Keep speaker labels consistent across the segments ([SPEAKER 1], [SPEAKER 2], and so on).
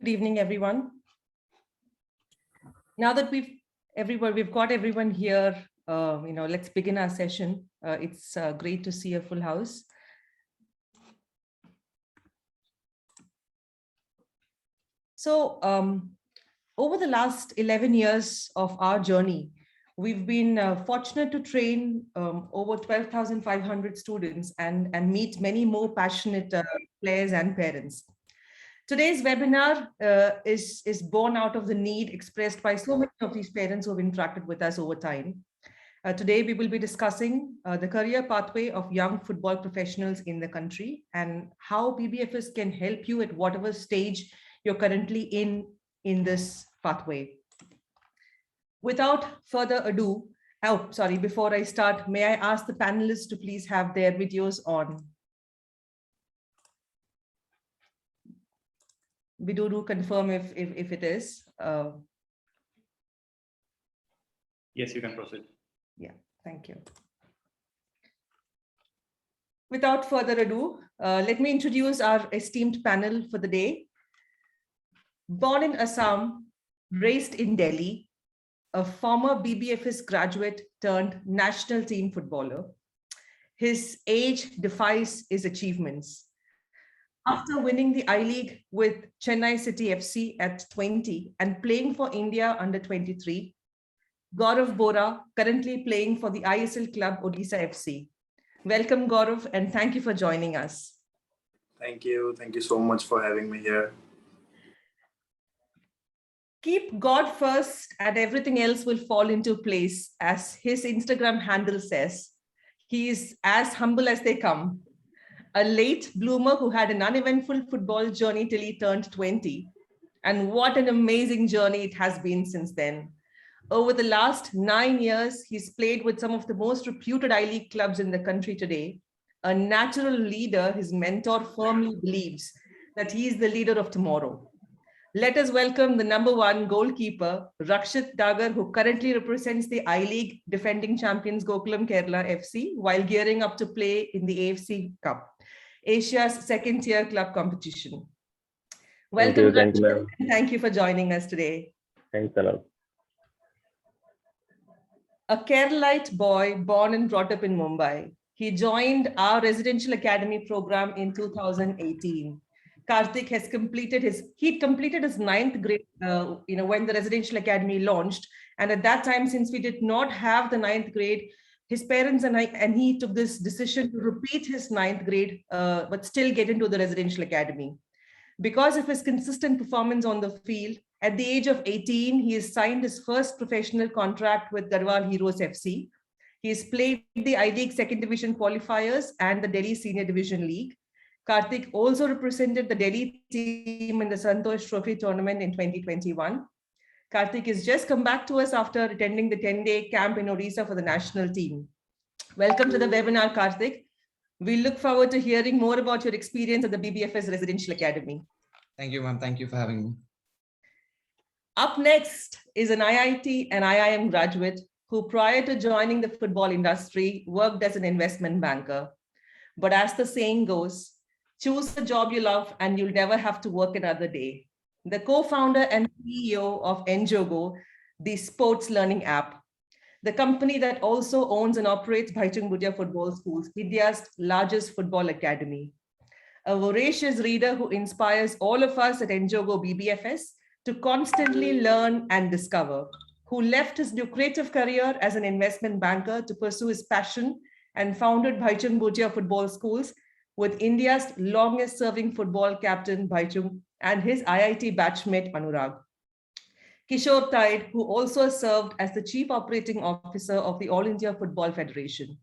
[SPEAKER 1] Good evening, everyone. Now that we've got everyone here, let's begin our session. It's great to see a full house. So over the last 11 years of our journey, we've been fortunate to train over 12,500 students and meet many more passionate players and parents. Today's webinar is born out of the need expressed by so many of these parents who have interacted with us over time. Today, we will be discussing the career pathway of young football professionals in the country and how BBFS can help you at whatever stage you're currently in this pathway. Without further ado, before I start, may I ask the panelists to please have their videos on. We do confirm if it is.
[SPEAKER 2] Yes, you can proceed.
[SPEAKER 1] Yeah, thank you. Without further ado, let me introduce our esteemed panel for the day. Born in Assam, raised in Delhi, a former BBFS graduate turned national team footballer. His age defies his achievements. After winning the I-League with Chennai City FC at 20 and playing for India under 23, Gaurav Bora currently playing for the ISL club Odisha FC. Welcome, Gaurav, and thank you for joining us.
[SPEAKER 3] Thank you. Thank you so much for having me here.
[SPEAKER 1] Keep God first and everything else will fall into place, as his Instagram handle says. He is as humble as they come. A late bloomer who had an uneventful football journey till he turned 20. And what an amazing journey it has been since then. Over the last 9 years, he's played with some of the most reputed I-League clubs in the country today. A natural leader, his mentor firmly believes that he is the leader of tomorrow. Let us welcome the #1 goalkeeper, Rakshat Dagger, who currently represents the I-League defending champions Gokulam Kerala FC while gearing up to play in the AFC Cup, Asia's second-tier club competition. Welcome, Rakshat, and thank you for joining us today.
[SPEAKER 4] Thanks a lot.
[SPEAKER 1] A Keralite boy born and brought up in Mumbai, he joined our residential academy program in 2018. Karthik has completed his 9th grade, when the residential academy launched. And at that time, since we did not have the 9th grade, his parents and he took this decision to repeat his 9th grade, but still get into the residential academy. Because of his consistent performance on the field, at the age of 18, he has signed his first professional contract with Garhwal Heroes FC. He has played the I-League Second Division Qualifiers and the Delhi Senior Division League. Karthik also represented the Delhi team in the Santosh Trophy tournament in 2021. Karthik has just come back to us after attending the 10-day camp in Odisha for the national team. Welcome to the webinar, Karthik. We look forward to hearing more about your experience at the BBFS Residential Academy.
[SPEAKER 5] Thank you, ma'am. Thank you for having me.
[SPEAKER 1] Up next is an IIT and IIM graduate who, prior to joining the football industry, worked as an investment banker. But as the saying goes, choose the job you love and you'll never have to work another day. The co-founder and CEO of enJogo, the sports learning app, the company that also owns and operates Bhaichung Bhutia Football Schools, India's largest football academy. A voracious reader who inspires all of us at enJogo BBFS to constantly learn and discover, who left his lucrative career as an investment banker to pursue his passion and founded Bhaichung Bhutia Football Schools with India's longest serving football captain Bhaichung and his IIT batchmate Anurag. Kishore Tide, who also served as the Chief Operating Officer of the All India Football Federation.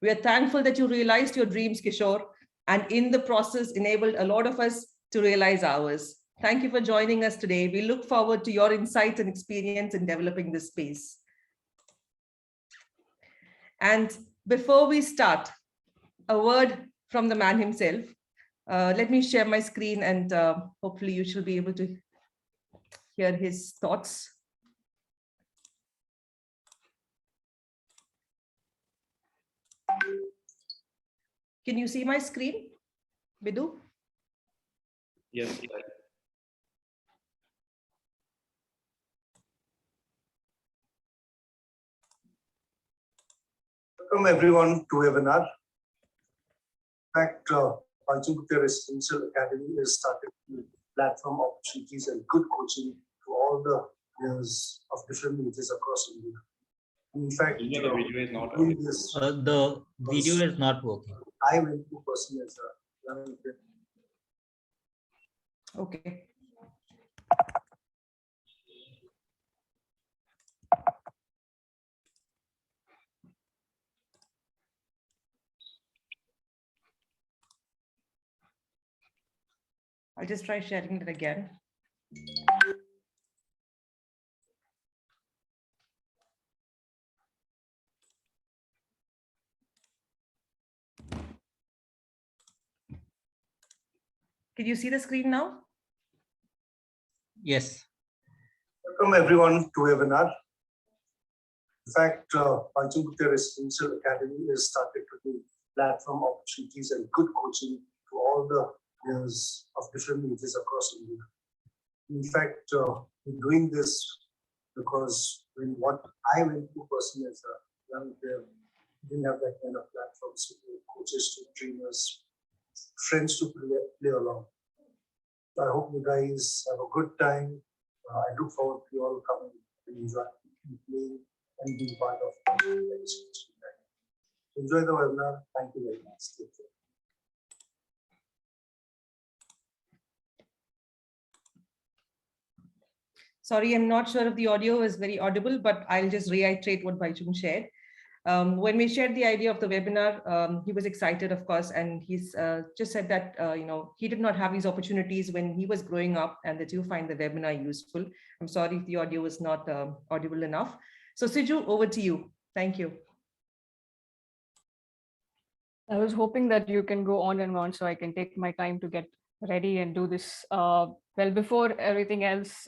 [SPEAKER 1] We are thankful that you realized your dreams, Kishore, and in the process enabled a lot of us to realize ours. Thank you for joining us today. We look forward to your insights and experience in developing this space. And before we start, a word from the man himself. Let me share my screen and hopefully you shall be able to hear his thoughts. Can you see my screen, Bidu?
[SPEAKER 2] Yes.
[SPEAKER 3] Welcome everyone to webinar. In fact, Ultimate Residential Academy is started with platform opportunities and good coaching to all the players of different ages across India. In fact,
[SPEAKER 2] The video is not
[SPEAKER 3] doing
[SPEAKER 2] on.
[SPEAKER 3] this,
[SPEAKER 4] The video is not working.
[SPEAKER 3] I went to personally as a young kid.
[SPEAKER 1] Okay. I'll just try sharing it again. Can you see the screen now?
[SPEAKER 4] Yes.
[SPEAKER 3] Welcome everyone to webinar. In fact, Ultimate Residential Academy is started to do platform opportunities and good coaching to all the players of different ages across India. In fact, we're doing this because when what I went to personally as a young player, didn't have that kind of platforms, coaches to trainers, friends to play along. So I hope you guys have a good time. I look forward to you all coming and playing and being part of this. Enjoy the webinar. Thank you very much. Take care.
[SPEAKER 1] Sorry, I'm not sure if the audio is very audible, but I'll just reiterate what Baichung shared. When we shared the idea of the webinar, he was excited, of course, and he's just said that he did not have these opportunities when he was growing up, and that you find the webinar useful. I'm sorry if the audio was not audible enough. So Siju, over to you. Thank you.
[SPEAKER 6] I was hoping that you can go on and on so I can take my time to get ready and do this. Well, before everything else,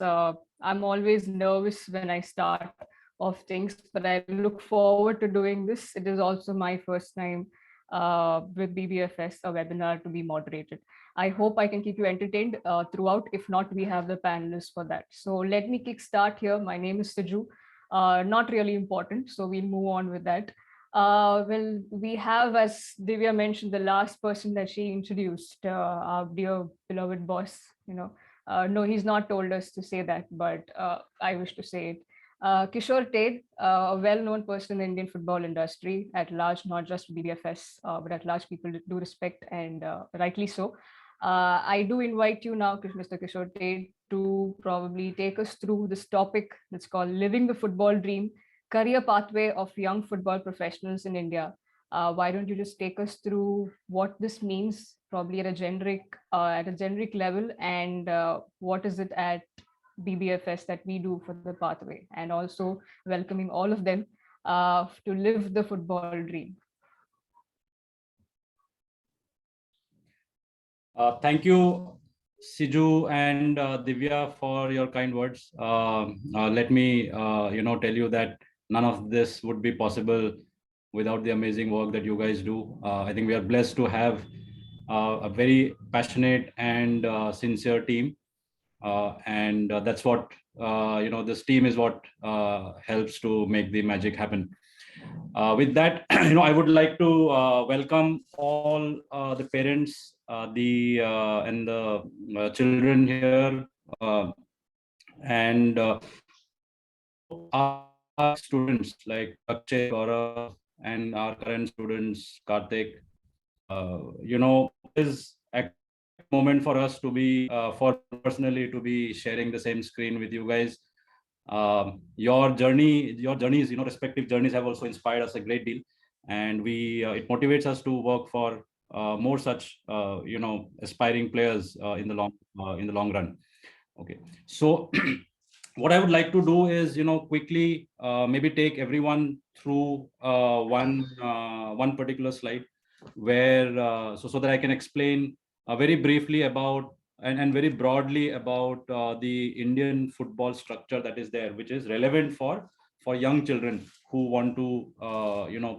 [SPEAKER 6] I'm always nervous when I start off things, but I look forward to doing this. It is also my first time with BBFS, a webinar to be moderated. I hope I can keep you entertained throughout. If not, we have the panelists for that. So let me kickstart here. My name is Siju. Not really important, so we'll move on with that. Well, we have, as Divya mentioned, the last person that she introduced, our dear beloved boss. No, he's not told us to say that, but I wish to say it. Kishore Ted, a well-known person in the Indian football industry at large, not just BBFS, but at large people do respect, and rightly so. I do invite you now, Mr. Kishore Ted, to probably take us through this topic that's called Living the Football Dream, Career Pathway of Young Football Professionals in India. Why don't you just take us through what this means, probably at a generic level, and what is it at BBFS that we do for the pathway, and also welcoming all of them to live the football dream.
[SPEAKER 2] Thank you, Siju and Divya, for your kind words. Let me, tell you that none of this would be possible without the amazing work that you guys do. I think we are blessed to have a very passionate and sincere team. And that's what, this team is what helps to make the magic happen. With that, I would like to welcome all the parents, and the children here, and our students like Rakshit, Gaurav, and our current students, Karthik. Is a moment for us to be, for personally to be sharing the same screen with you guys. Your journeys, respective journeys have also inspired us a great deal, and it motivates us to work for more such, aspiring players in the long run. Okay, so what I would like to do is, quickly maybe take everyone through one particular slide where so that I can explain very briefly about and very broadly about the Indian football structure that is there, which is relevant for young children who want to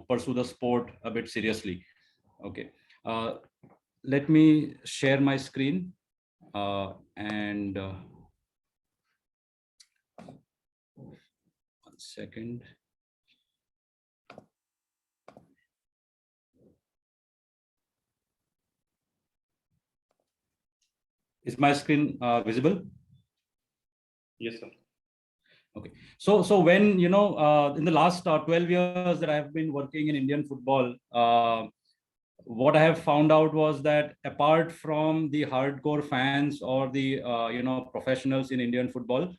[SPEAKER 2] pursue the sport a bit seriously. Okay, let me share my screen and one second. Is my screen visible?
[SPEAKER 7] Yes, sir.
[SPEAKER 2] Okay. So when, in the last 12 years that I have been working in Indian football, what I have found out was that apart from the hardcore fans or the, professionals in Indian football,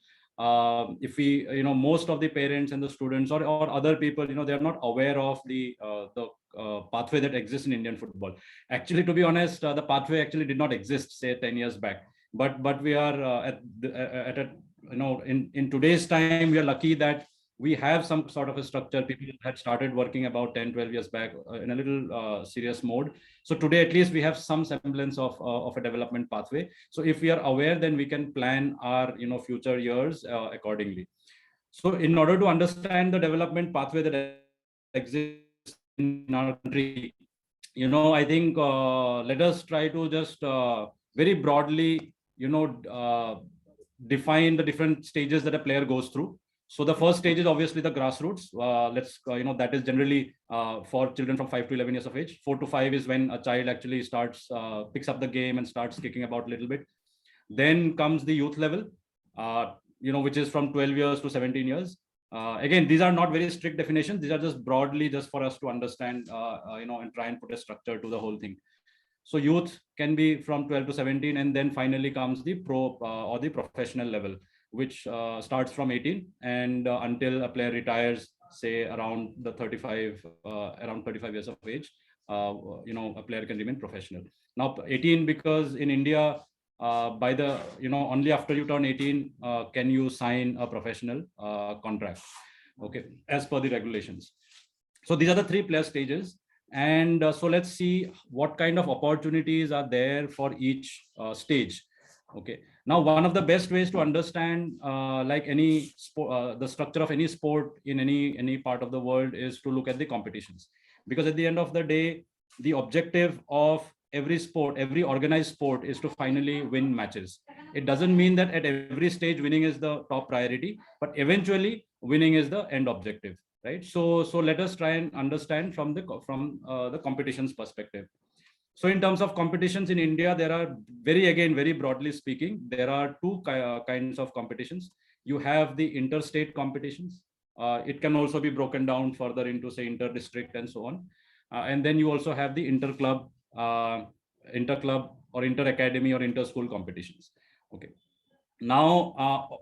[SPEAKER 2] if we, most of the parents and the students or other people, they are not aware of the pathway that exists in Indian football. Actually, to be honest, the pathway actually did not exist, say 10 years back. But we are at a, in today's time, we are lucky that we have some sort of a structure. People had started working about 10, 12 years back in a little serious mode. So today, at least we have some semblance of a development pathway. So if we are aware, then we can plan our, future years accordingly. So in order to understand the development pathway that exists in our country, I think let us try to just very broadly, define the different stages that a player goes through. So the first stage is obviously the grassroots. That is generally for children from 5 to 11 years of age. 4 to 5 is when a child actually starts, picks up the game and starts kicking about a little bit. Then comes the youth level, which is from 12 years to 17 years. Again, these are not very strict definitions. These are just broadly just for us to understand, and try and put a structure to the whole thing. So youth can be from 12 to 17, and then finally comes the pro or the professional level, which starts from 18 and until a player retires, say around the 35 years of age. A player can remain professional. Now 18, because in India, by the, only after you turn 18 can you sign a professional contract, okay, as per the regulations. So these are the 3 player stages. And so let's see what kind of opportunities are there for each stage. Okay. Now, one of the best ways to understand like any sport, the structure of any sport in any part of the world is to look at the competitions. Because at the end of the day, the objective of every sport, every organized sport, is to finally win matches. It doesn't mean that at every stage winning is the top priority, but eventually winning is the end objective. Right. So let us try and understand from the competitions perspective. So in terms of competitions in India, there are very broadly speaking, there are 2 kinds of competitions. You have the interstate competitions. It can also be broken down further into, say, inter-district and so on. And then you also have the inter-club or inter-academy or inter-school competitions. Okay. Now,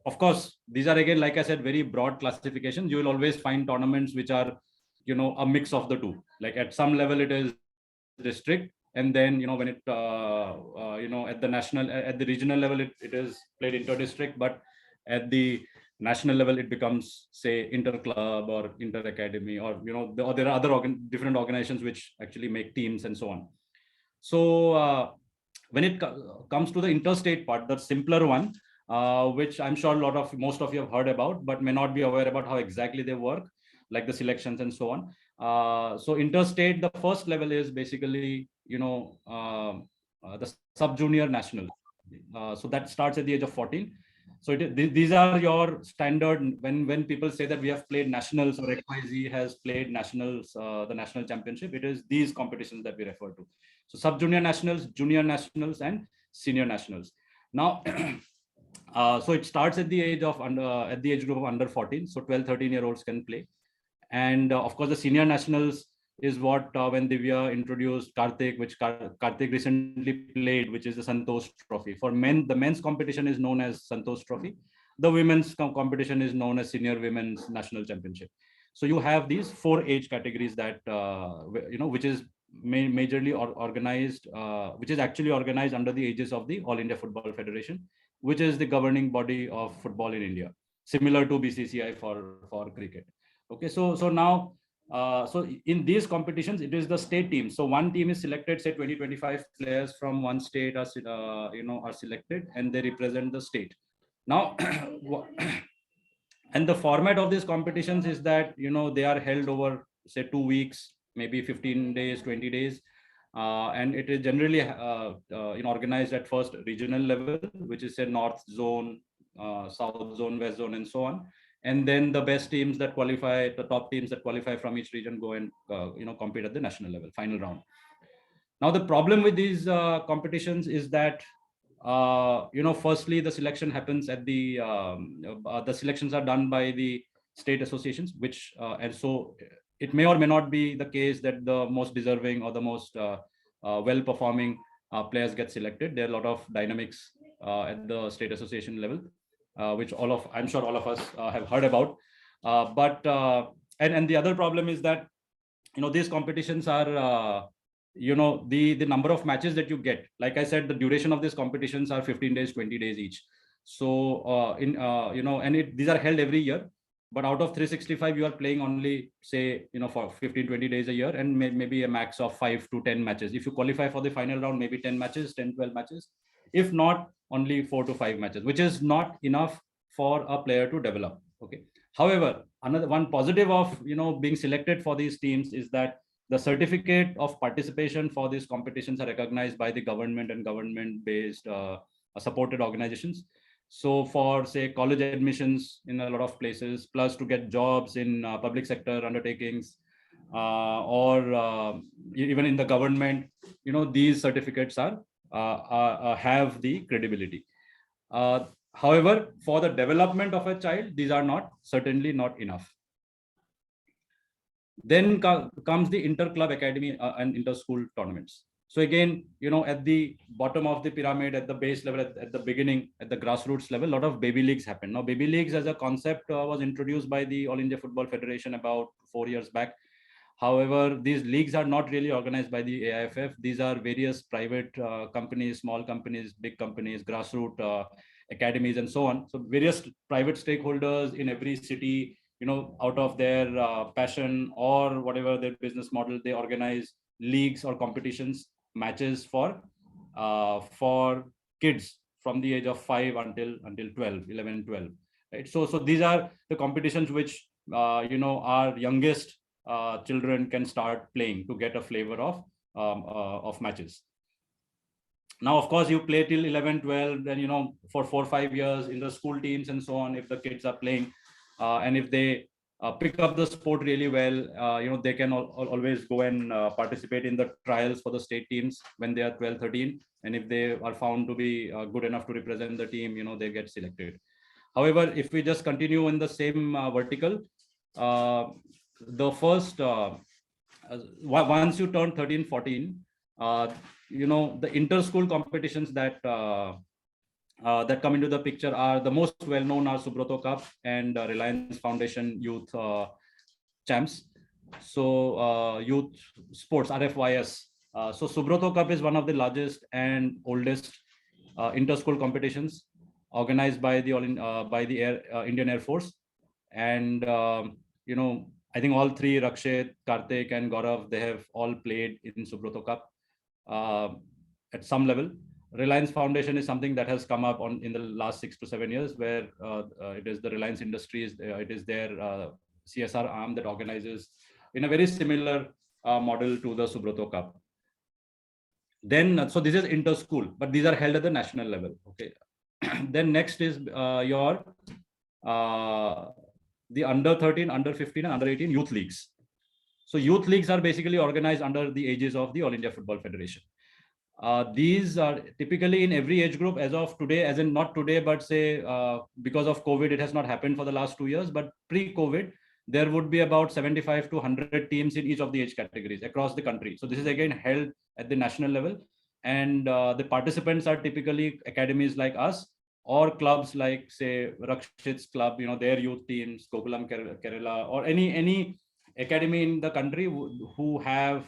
[SPEAKER 2] of course, these are, again, like I said, very broad classifications. You will always find tournaments which are, a mix of the 2. Like at some level, it is district, and then, when it, at the regional level, it is played inter-district, but at the national level, it becomes, say, inter-club or inter-academy, or, or there are other different organizations which actually make teams and so on. So when it comes to the interstate part, the simpler one, which I'm sure most of you have heard about, but may not be aware about how exactly they work, like the selections and so on. So interstate, the first level is basically, the sub-junior national. So that starts at the age of 14. So these are your standard, when people say that we have played nationals or XYZ has played nationals, the national championship, it is these competitions that we refer to. So sub-junior nationals, junior nationals, and senior nationals. Now, so it starts at the age group of under 14. So 12, 13-year-olds can play. And of course, the senior nationals is what when Divya introduced Karthik, which Karthik recently played, which is the Santosh Trophy. For men, the men's competition is known as Santosh Trophy. The women's competition is known as Senior Women's National Championship. So you have these 4 age categories that, which is majorly organized, which is actually organized under the aegis of the All India Football Federation, which is the governing body of football in India, similar to BCCI for cricket. Okay, so now, so in these competitions, it is the state team. So one team is selected, say 20-25 players from one state are selected, and they represent the state. Now, and the format of these competitions is that, they are held over, say, 2 weeks, maybe 15 days, 20 days. And it is generally organized at first regional level, which is, say, North Zone, South Zone, West Zone, and so on. And then the best teams that qualify, the top teams that qualify from each region, go and compete at the national level, final round. Now, the problem with these competitions is that firstly, the selection happens at the selections are done by the state associations, which and so it may or may not be the case that the most deserving or the most well-performing players get selected. There are a lot of dynamics at the state association level, which I'm sure all of us have heard about. And the other problem is that these competitions are the number of matches that you get. Like I said, the duration of these competitions are 15 days, 20 days each. So these are held every year. But out of 365, you are playing only, say, for 15, 20 days a year, and maybe a max of 5 to 10 matches. If you qualify for the final round, maybe 10 matches, 10, 12 matches. If not, only 4 to 5 matches, which is not enough for a player to develop. Okay. However, another one positive of being selected for these teams is that the certificate of participation for these competitions are recognized by the government and government-based supported organizations. So for, say, college admissions in a lot of places, plus to get jobs in public sector undertakings, or even in the government, these certificates are have the credibility. However, for the development of a child, these are certainly not enough. Then comes the inter-club academy and inter-school tournaments. So again, at the bottom of the pyramid, at the base level, at the beginning, at the grassroots level, a lot of baby leagues happen. Now, baby leagues as a concept was introduced by the All India Football Federation about 4 years back. However, these leagues are not really organized by the AIFF. These are various private companies, small companies, big companies, grassroots academies, and so on. So various private stakeholders in every city, out of their passion or whatever their business model, they organize leagues or competitions, matches for kids from the age of 5 until 12, 11, 12. Right. So these are the competitions which our youngest children can start playing to get a flavor of matches. Now, of course, you play till 11, 12, then for 4 or 5 years in the school teams and so on. If the kids are playing, and if they pick up the sport really well, they can always go and participate in the trials for the state teams when they are 12, 13. And if they are found to be good enough to represent the team, they get selected. However, if we just continue in the same vertical, the first, once you turn 13, 14, the inter-school competitions that come into the picture are the most well-known are Subroto Cup and Reliance Foundation Youth Champs. So youth sports, RFYS. So Subroto Cup is one of the largest and oldest inter-school competitions organized by the Indian Air Force. And I think all three, Rakshit, Karthik, and Gaurav, they have all played in Subroto Cup at some level. Reliance Foundation is something that has come up in the last 6 to 7 years, where it is the Reliance Industries, it is their CSR arm that organizes in a very similar model to the Subroto Cup. Then, so this is inter-school, but these are held at the national level. Okay. Then next is the under 13, under 15, and under 18 youth leagues. So youth leagues are basically organized under the aegis of the All India Football Federation. These are typically in every age group as of today, as in not today, but say because of COVID, it has not happened for the last 2 years, but pre-COVID, there would be about 75 to 100 teams in each of the age categories across the country. So this is again held at the national level, and the participants are typically academies like us or clubs like, say, Rakshit's club, their youth teams, Gokulam Kerala, or any academy in the country who have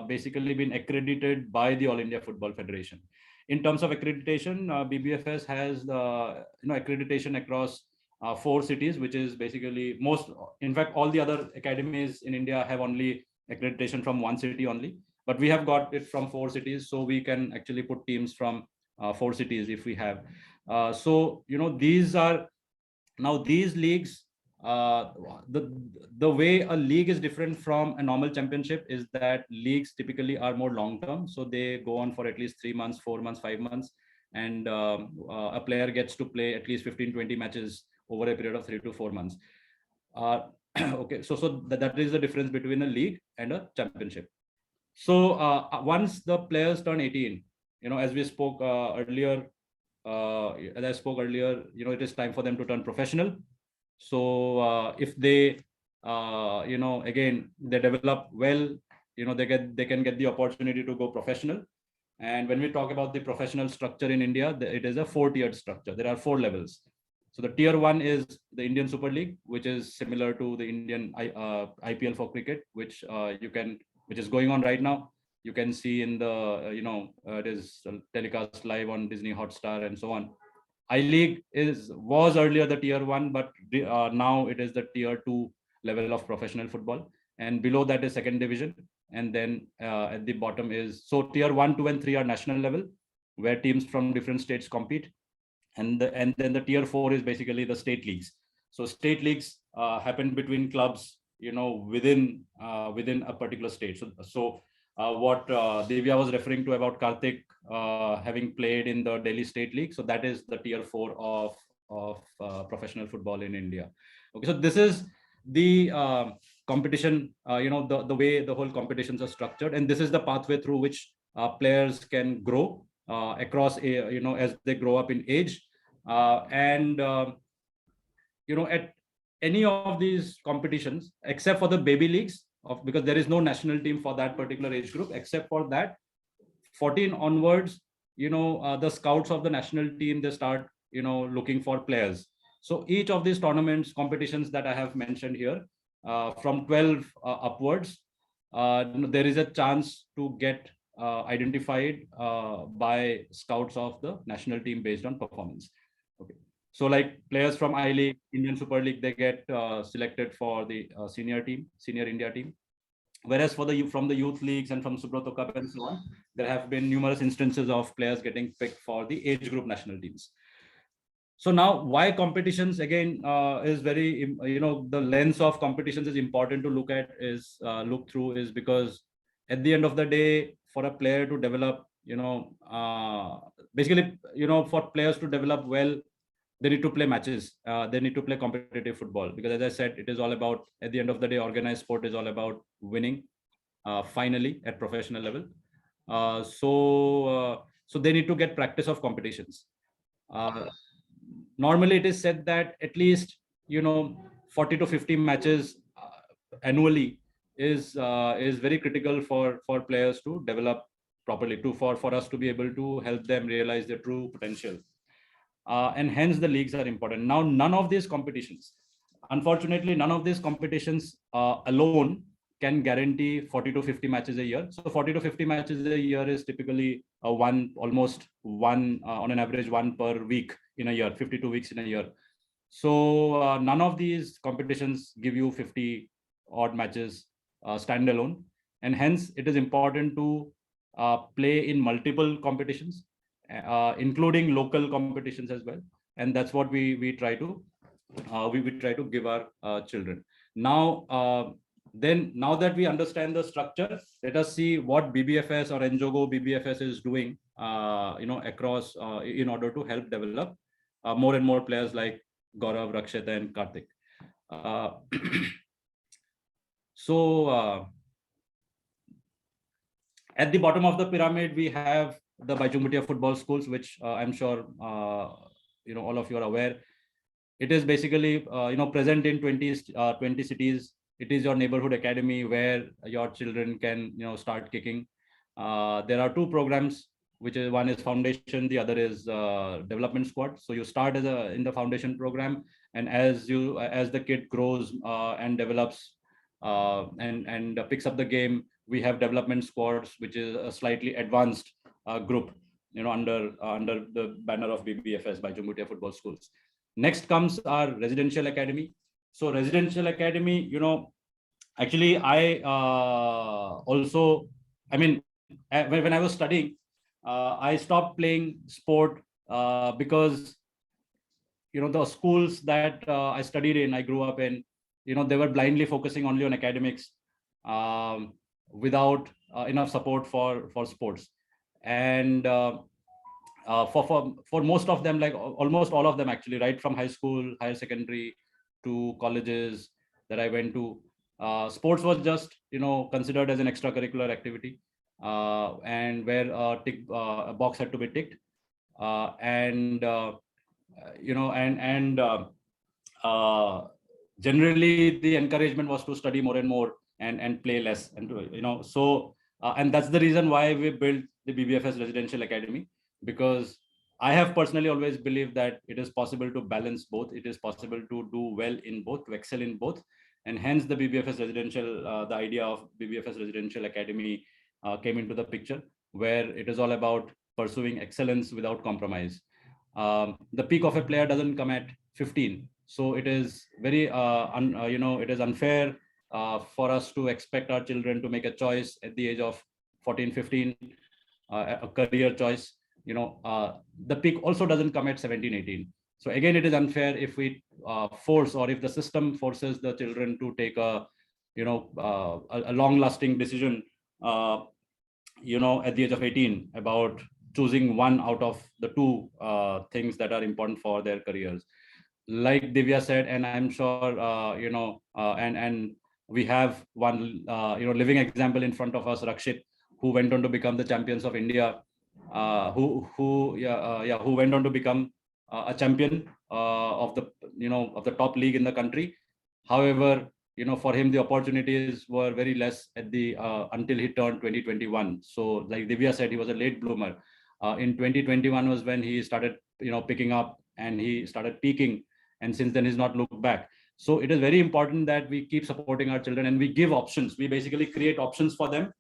[SPEAKER 2] basically been accredited by the All India Football Federation. In terms of accreditation, BBFS has accreditation across 4 cities, which is basically in fact, all the other academies in India have only accreditation from 1 city only, but we have got it from 4 cities, so we can actually put teams from 4 cities if we have. So these are now these leagues. The way a league is different from a normal championship is that leagues typically are more long term, so they go on for at least 3 months, 4 months, 5 months, and a player gets to play at least 15-20 matches over a period of 3 to 4 months. Okay, so that is the difference between a league and a championship. So once the players turn 18, as we spoke earlier, as I spoke earlier, it is time for them to turn professional. So if they, again, they develop well, they can get the opportunity to go professional. And when we talk about the professional structure in India, it is a 4-tiered structure. There are 4 levels. So the tier 1 is the Indian Super League, which is similar to the Indian IPL for cricket, which is going on right now. You can see in the, it is telecast live on Disney Hotstar and so on. I-League was earlier the tier 1, but now it is the tier 2 level of professional football. And below that is second division. And then at the bottom is, so tier 1, 2, and 3 are national level, where teams from different states compete. And then the tier 4 is basically the state leagues. So state leagues happen between clubs, within a particular state. So what Divya was referring to about Karthik having played in the Delhi State League. So that is the tier 4 of professional football in India. Okay, so this is the competition, the way the whole competitions are structured, and this is the pathway through which players can grow across, as they grow up in age, and at any of these competitions, except for the baby leagues, because there is no national team for that particular age group. Except for that, 14 onwards, the scouts of the national team, they start, looking for players. So each of these tournaments, competitions that I have mentioned here, from 12 upwards, there is a chance to get identified by scouts of the national team based on performance. Okay. So like players from I-League, Indian Super League, they get selected for the senior India team. Whereas from the youth leagues and from Subrato Cup and so on, there have been numerous instances of players getting picked for the age group national teams. So now, why competitions again is very, the lens of competitions is important to look through is because at the end of the day, for a player to develop, basically, for players to develop well, they need to play matches. They need to play competitive football, because as I said, it is all about, at the end of the day, organized sport is all about winning finally at professional level. So they need to get practice of competitions. Normally it is said that at least 40 to 50 matches annually is very critical for players to develop properly, for us to be able to help them realize their true potential. And hence the leagues are important. Now, unfortunately, none of these competitions alone can guarantee 40 to 50 matches a year. So 40 to 50 matches a year is typically almost one on an average, 1 per week in a year, 52 weeks in a year. So none of these competitions give you 50 odd matches standalone. And hence it is important to play in multiple competitions, including local competitions as well. And that's what we try to give our children. Now, now that we understand the structure, let us see what BBFS or enJogo BBFS is doing, across in order to help develop more and more players like Gaurav, Rakshit, and Karthik. So at the bottom of the pyramid, we have the Baichung Bhutia football schools, which I'm sure all of you are aware. It is basically present in 20 cities. It is your neighborhood academy where your children can start kicking. There are 2 programs, which is, one is foundation, the other is development squad. So you start in the foundation program, and as the kid grows and develops and picks up the game, we have development squads, which is a slightly advanced group, under the banner of BBFS, Baichung Bhutia football schools. Next comes our residential academy. So residential academy, actually I also, when I was studying, I stopped playing sport because the schools that I studied in, I grew up in, they were blindly focusing only on academics without enough support for sports. And for most of them, like almost all of them actually, right from high school, higher secondary to colleges that I went to, sports was just considered as an extracurricular activity, and where a box had to be ticked. and generally the encouragement was to study more and more and play less, and and that's the reason why we built the BBFS Residential Academy, because I have personally always believed that it is possible to balance both. It is possible to do well in both, to excel in both, and hence the BBFS Residential, the idea of BBFS Residential Academy came into the picture, where it is all about pursuing excellence without compromise. The peak of a player doesn't come at 15, so it is very it is unfair for us to expect our children to make a choice at the age of 14, 15, a career choice. The peak also doesn't come at 17, 18. So again, it is unfair if we force, or if the system forces the children to take a long-lasting decision at the age of 18 about choosing one out of the two things that are important for their careers. Like Divya said, and I'm sure and we have one living example in front of us, Rakshit, who went on to become the champions of India, who went on to become a champion of the top league in the country. However, for him, the opportunities were very less at the until he turned 2021. So like Divya said, he was a late bloomer. In 2021 was when he started picking up, and he started peaking, and since then he's not looked back. So it is very important that we keep supporting our children, and we give options. We basically create options for them,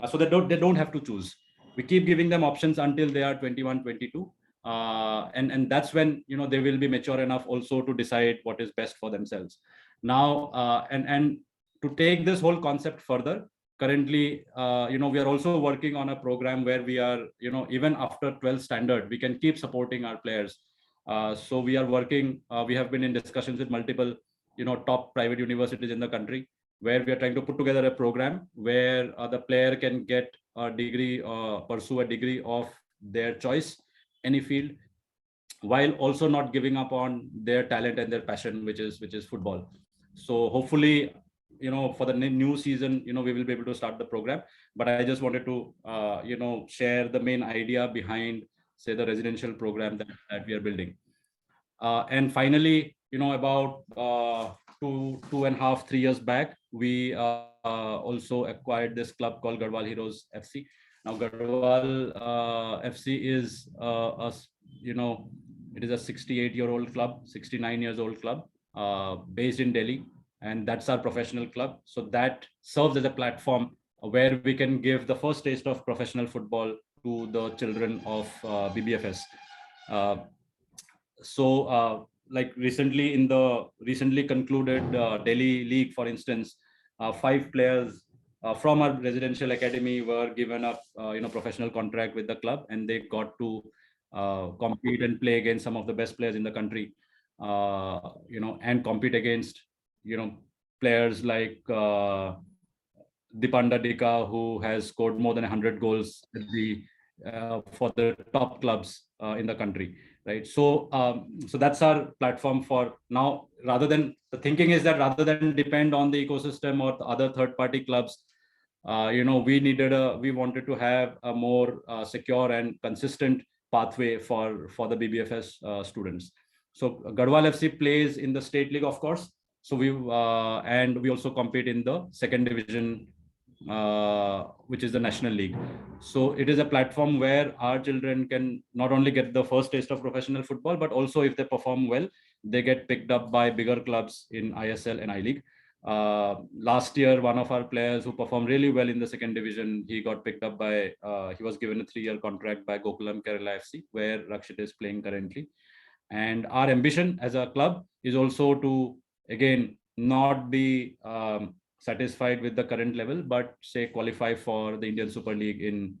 [SPEAKER 2] so they don't have to choose. We keep giving them options until they are 21, 22, and that's when they will be mature enough also to decide what is best for themselves. Now and to take this whole concept further, currently we are also working on a program where we are even after 12th standard we can keep supporting our players. So we are working, we have been in discussions with multiple top private universities in the country, where we are trying to put together a program where the player can get a degree, pursue a degree of their choice, any field, while also not giving up on their talent and their passion, which is football. So hopefully, for the new season, we will be able to start the program. But I just wanted to, share the main idea behind, say, the residential program that we are building. And finally, about 2.5, 3 years back, we also acquired this club called Garhwal Heroes FC. Now, Garhwal FC is it is a 68-year-old club, 69 years old club, based in Delhi, and that's our professional club. So that serves as a platform where we can give the first taste of professional football to the children of BBFS. Like recently in the recently concluded Delhi League, for instance, 5 players from our residential academy were given a professional contract with the club, and they got to compete and play against some of the best players in the country, and compete against players like Dipanda Dika, who has scored more than 100 goals at for the top clubs in the country. Right. So that's our platform for now. Rather than, the thinking is that rather than depend on the ecosystem or the other third-party clubs, we wanted to have a more secure and consistent pathway for the BBFS students. So Garhwal FC plays in the state league, of course. So we also compete in the second division, which is the national league. So it is a platform where our children can not only get the first taste of professional football, but also if they perform well, they get picked up by bigger clubs in ISL and I League. Last year, one of our players who performed really well in the second division, he got picked up by, he was given a 3-year contract by Gokulam Kerala FC, where Rakshit is playing currently. And our ambition as a club is also to, again, not be satisfied with the current level, but say qualify for the Indian Super League in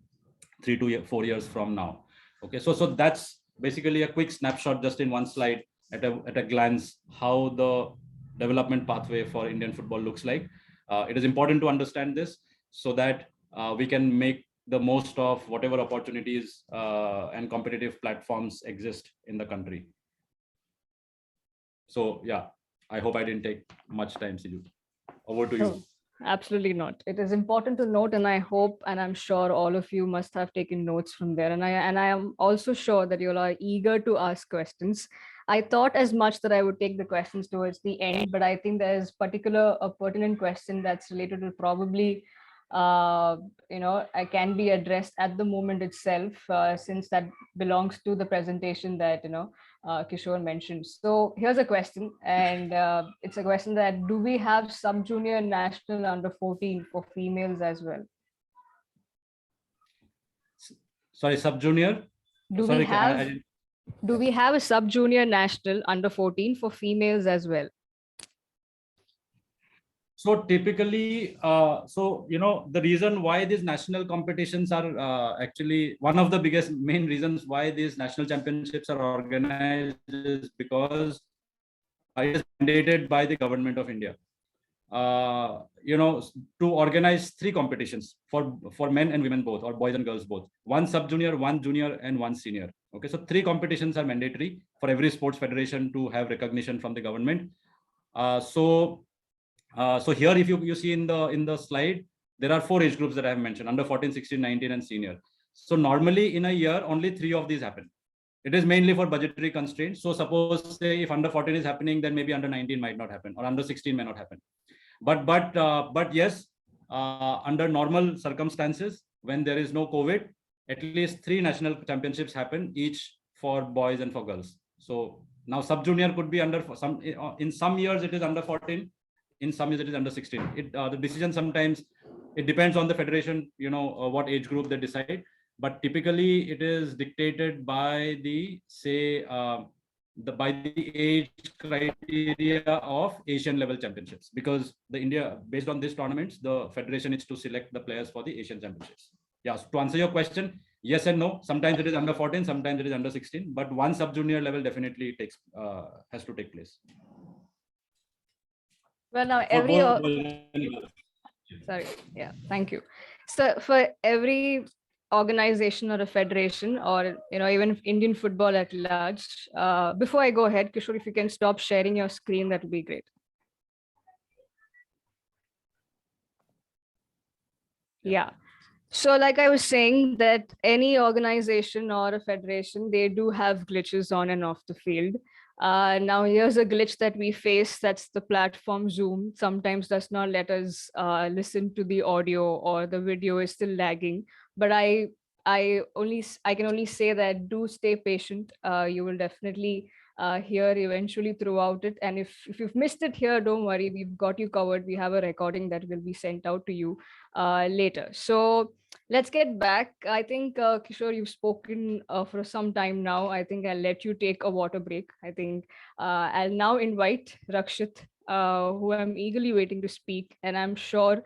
[SPEAKER 2] 3 to 4 years from now. Okay, so that's basically a quick snapshot, just in one slide, at a glance, how the development pathway for Indian football looks like. It is important to understand this so that we can make the most of whatever opportunities and competitive platforms exist in the country. So yeah, I hope I didn't take much time, Siju. Over to you.
[SPEAKER 6] Absolutely not. It is important to note, and I hope and I'm sure all of you must have taken notes from there. And I am also sure that you all are eager to ask questions. I thought as much that I would take the questions towards the end, but I think there's a pertinent question that's related to probably I can be addressed at the moment itself, since that belongs to the presentation that Kishore mentioned. So here's a question, and it's a question that do we have sub-junior national under 14 for females as well?
[SPEAKER 2] Sorry, sub-junior?
[SPEAKER 6] Do
[SPEAKER 2] Sorry,
[SPEAKER 6] we have do we have a sub-junior national under 14 for females as well?
[SPEAKER 2] So typically, the reason why these national competitions are actually one of the biggest main reasons why these national championships are organized is because it is mandated by the government of India. To organize 3 competitions for men and women both, or boys and girls both. 1 sub-junior, 1 junior, and 1 senior. Okay, so 3 competitions are mandatory for every sports federation to have recognition from the government. So here, if you see in the slide, there are 4 age groups that I have mentioned: under 14, 16, 19, and senior. So normally in a year, only 3 of these happen. It is mainly for budgetary constraints. So suppose, say, if under 14 is happening, then maybe under 19 might not happen, or under 16 may not happen. But yes, under normal circumstances, when there is no COVID, at least 3 national championships happen, each for boys and for girls. So now sub-junior could be under some. In some years it is under 14. In some years it is under 16. The decision sometimes it depends on the federation. What age group they decide. But typically it is dictated by the age criteria of Asian level championships, because based on these tournaments, the federation is to select the players for the Asian championships. Yes, to answer your question, yes and no. Sometimes it is under 14, sometimes it is under 16, but 1 sub-junior level definitely has to take place.
[SPEAKER 6] Well, now thank you. So for every organization or a federation, or even Indian football at large, before I go ahead, Kishore, if you can stop sharing your screen, that would be great. Yeah. So like I was saying, that any organization or a federation, they do have glitches on and off the field. Now here's a glitch that we face. That's the platform Zoom sometimes does not let us listen to the audio, or the video is still lagging. But I can only say that do stay patient. You will definitely hear eventually throughout it. And if you've missed it here, don't worry, we've got you covered. We have a recording that will be sent out to you later. So let's get back. I think, Kishore, you've spoken for some time now. I think I'll let you take a water break. I think I'll now invite Rakshit, who I'm eagerly waiting to speak. And I'm sure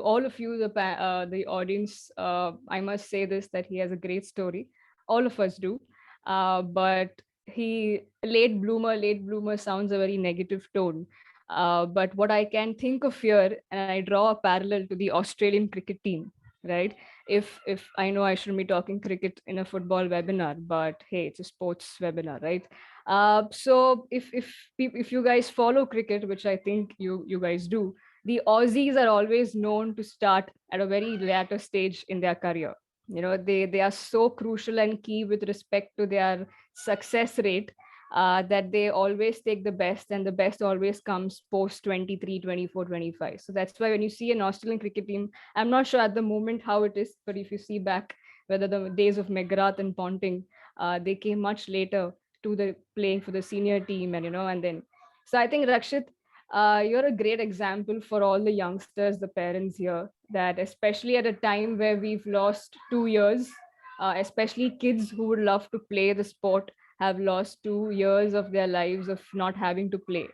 [SPEAKER 6] all of you, the audience, I must say this, that he has a great story. All of us do. But late bloomer sounds a very negative tone. But what I can think of here, and I draw a parallel to the Australian cricket team, right? If I know I shouldn't be talking cricket in a football webinar, but hey, it's a sports webinar, right? So if you guys follow cricket, which I think you guys do, the Aussies are always known to start at a very later stage in their career. They are so crucial and key with respect to their success rate, that they always take the best, and the best always comes post 23, 24, 25. So that's why when you see an Australian cricket team, I'm not sure at the moment how it is, but if you see back, whether the days of McGrath and Ponting, they came much later to the playing for the senior team, and then. So I think, Rakshit, you're a great example for all the youngsters, the parents here, that especially at a time where we've lost 2 years, especially kids who would love to play the sport, have lost 2 years of their lives of not having to play.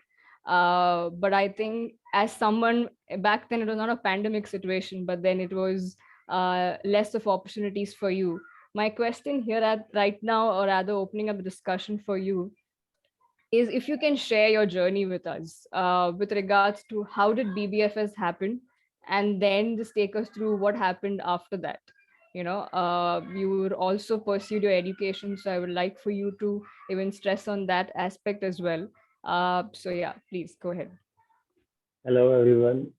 [SPEAKER 6] But I think, as someone back then, it was not a pandemic situation, but then it was less of opportunities for you. My question here right now, or rather opening up the discussion for you, is if you can share your journey with us with regards to how did BBFS happen, and then just take us through what happened after that. You would also pursue your education, so I would like for you to even stress on that aspect as well. So yeah, please go ahead.
[SPEAKER 8] Hello everyone.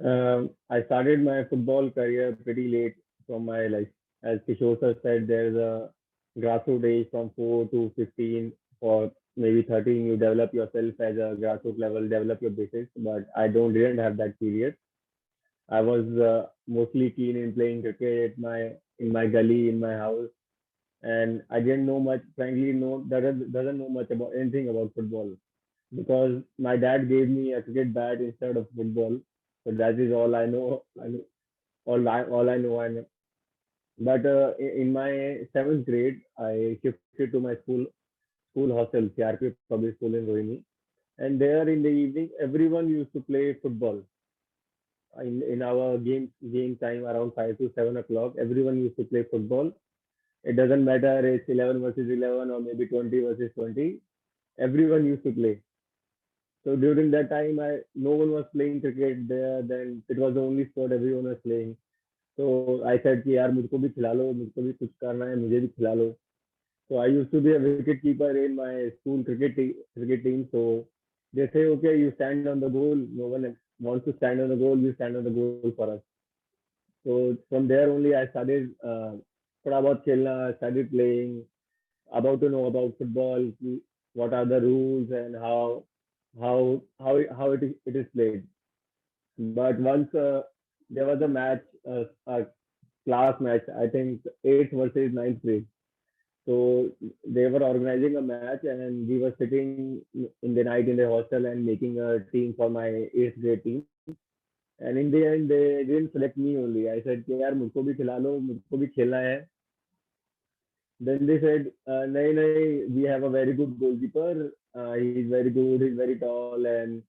[SPEAKER 8] I started my football career pretty late from my life. As Kishore sir said, there's a grassroots age from 4 to 15 or maybe 13. You develop yourself as a grassroots level, develop your basics. But I didn't have that period. I was mostly keen in playing cricket in my gully, in my house, and I didn't know much. Frankly, no, doesn't know much about anything about football because my dad gave me a cricket bat instead of football. So that is all I know. All I know. I know. But in my seventh grade, I shifted to my school hostel, CRP Public School in Rohini, and there in the evening, everyone used to play football. In our game time around 5 to 7 o'clock, everyone used to play football. It doesn't matter it's 11 versus 11 or maybe 20 versus 20. Everyone used to play. So during that time, no one was playing cricket there. Then it was the only sport everyone was playing. So I said कि यार मुझको भी खिला लो, मुझको भी कुछ करना है, मुझे भी खिला लो. So I used to be a wicket keeper in my school cricket team. So they say, okay, you stand on the goal. No one wants to stand on the goal. You stand on the goal for us. So from there only I started थोड़ा बहुत खेलना, started playing, about to know about football, what are the rules and how it is played. But once there was a match, a class match, I think 8th versus ninth grade. So they were organizing a match, and we were sitting in the night in the hostel and making a team for my 8th grade team. And in the end, they didn't select me only. I said, कि यार मुझको भी खिला लो, मुझको भी खेलना है. Then they said, nahi, nahi, we have a very good goalkeeper. He's very good, he's very tall, and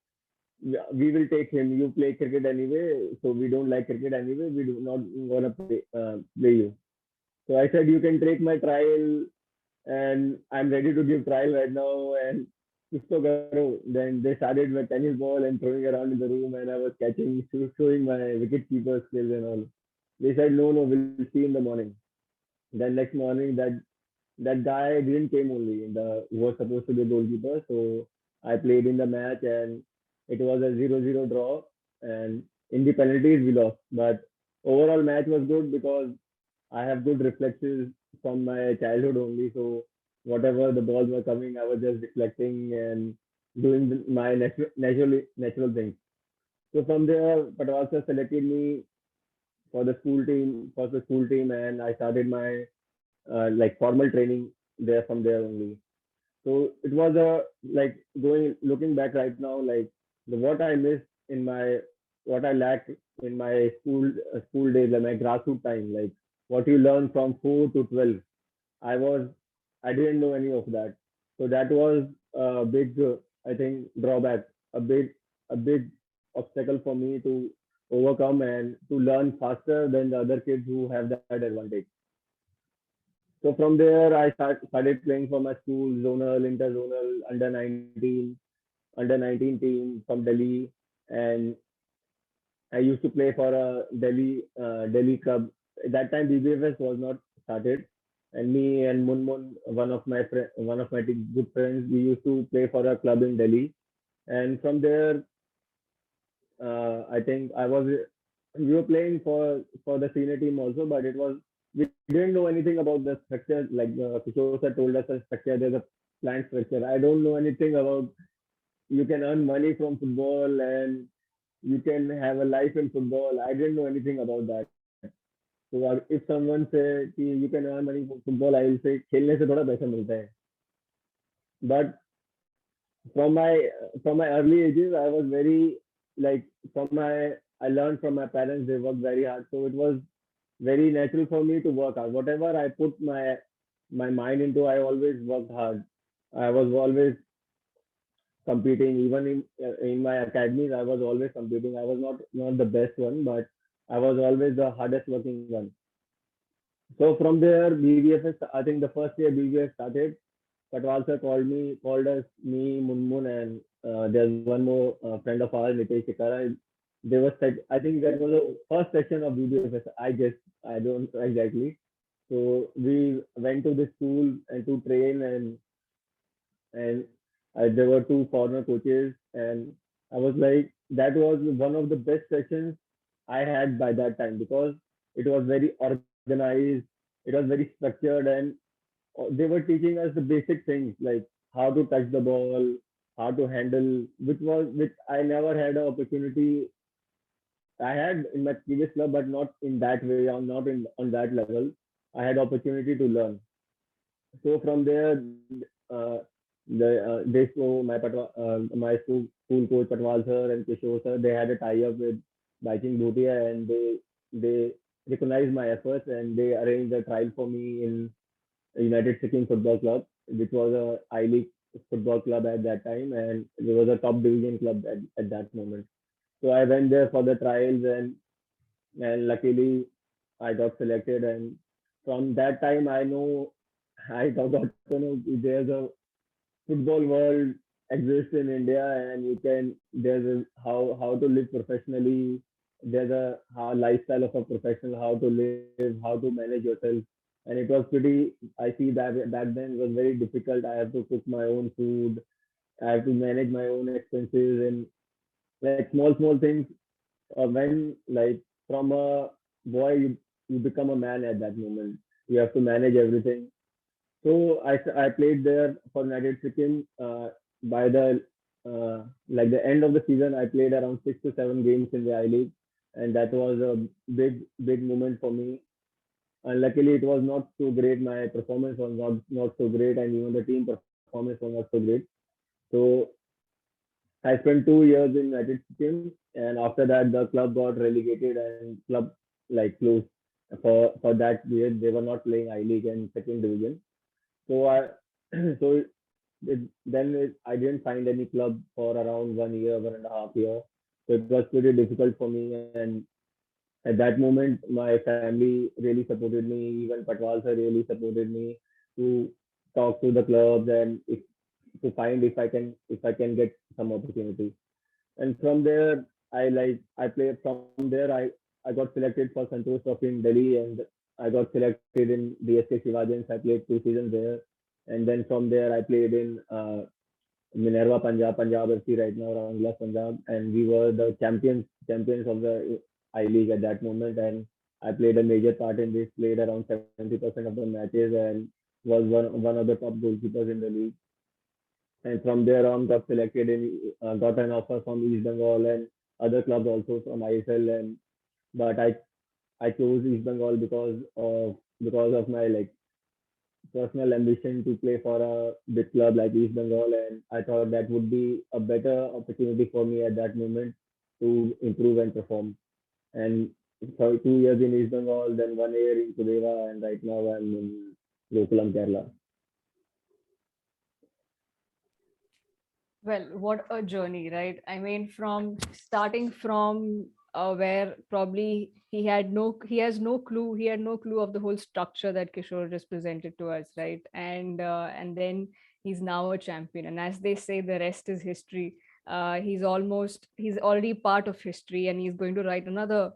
[SPEAKER 8] we will take him. You play cricket anyway, so we don't like cricket anyway. We do not gonna play you. So I said, you can take my trial, and I'm ready to give trial right now. And kuch to karo. Then they started with tennis ball and throwing around in the room, and I was catching, showing my wicket keeper skills and all. They said, no, no, we'll see in the morning. Then next morning, that guy didn't came only. The who was supposed to be a goalkeeper. So I played in the match, and it was a 0-0 draw. And in the penalties, we lost. But overall match was good because I have good reflexes from my childhood only. So whatever the balls were coming, I was just deflecting and doing my natural things. So from there, Patwasa selected me for the school team, and I started my like formal training there from there only. So it was a like looking back right now, like what I missed in my what I lacked in my school days, like my grassroots time, like what you learn from 4 to 12. I was I didn't know any of that. So that was a big I think drawback, a big obstacle for me to overcome and to learn faster than the other kids who have that advantage. So from there, I started playing for my school, zonal, interzonal, under 19 team from Delhi, and I used to play for a Delhi club. At that time, BBFS was not started, and me and Munmun, one of my good friends, we used to play for a club in Delhi, and from there, I think we were playing for the senior team also, but it was we didn't know anything about the structure. Like Kishore sir told us a structure, there's a plant structure. I don't know anything about you can earn money from football and you can have a life in football. I didn't know anything about that. So if someone say कि you can earn money from football, I will say खेलने से थोड़ा पैसा मिलता है. But from my early ages, I was very like I learned from my parents. They worked very hard, so it was very natural for me to work hard. Whatever I put my mind into, I always worked hard. I was always competing. Even in my academies, I was always competing. I was not the best one, but I was always the hardest working one. So from there, BBFS, I think the first year BBFS started, Patwal called us, me, Munmun, and there's one more friend of ours, Nitesh Shikara. I think that was the first session of BBFS, I guess. I don't know exactly. So we went to the school and to train, and there were two foreigner coaches, and I was like, that was one of the best sessions I had by that time, because it was very organized, it was very structured, and they were teaching us the basic things like how to touch the ball, how to handle, which I never had an opportunity. I had in my previous club, but not in that way, or not in on that level. I had opportunity to learn. So from there, uh, they so my school coach Patwal sir and Kishore sir, they had a tie up with Biking Bhutia, and they recognized my efforts, and they arranged a trial for me in United Sikkim Football Club, which was a I League football club at that time, and it was a top division club at that moment. So I went there for the trials, and luckily I got selected. And from that time, got to know there's a football world exists in India, and there's how to live professionally. There's a how lifestyle of a professional, how to live, how to manage yourself, and it was pretty. I see that back then it was very difficult. I have to cook my own food. I have to manage my own expenses and like small things. When like from a boy you become a man at that moment. You have to manage everything. So I played there for United Sikkim. By the like the end of the season, I played around 6 to 7 games in the I League, and that was a big moment for me. And luckily, it was not so great. My performance was not so great, and even the team performance was not so great. So I spent 2 years in United Sikkim, and after that, the club got relegated and club like closed for that year. They were not playing I League and second division. So I so I didn't find any club for around 1 year, 1.5 year. So it was pretty difficult for me. And at that moment, my family really supported me. Even Patwal sir really supported me to talk to the clubs and to find if I can get some opportunity. And from there, I played from there. I got selected for Santosh Trophy in Delhi, and I got selected in DSK Shivajans. I played 2 seasons there, and then from there I played in Minerva Punjab FC right now, Rangla Punjab, and we were the champions of the I League at that moment, and I played a major part in this. Played around 70% of the matches, and was one of the top goalkeepers in the league. And from there on got an offer from East Bengal and other clubs also from ISL. And but I chose East Bengal because of my like personal ambition to play for a big club like East Bengal, and I thought that would be a better opportunity for me at that moment to improve and perform. And for 2 years in East Bengal, then 1 year in Sudeva, and right now I'm in Gokulam Kerala.
[SPEAKER 6] Well, what a journey, right? I mean, from starting from where probably he has no clue, he had no clue of the whole structure that Kishore just presented to us, right? And then he's now a champion, and as they say, the rest is history. He's already part of history, and he's going to write another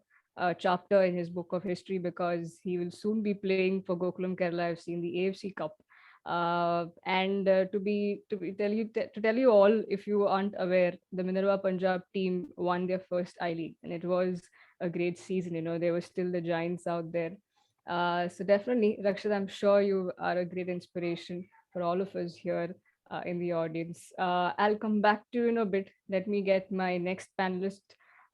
[SPEAKER 6] chapter in his book of history, because he will soon be playing for Gokulam Kerala FC in the AFC Cup. And to tell you all, if you aren't aware, the Minerva Punjab team won their first I League, and it was a great season. They were still the giants out there. So definitely, Rakshit, I'm sure you are a great inspiration for all of us here in the audience. I'll come back to you in a bit. Let me get my next panelist,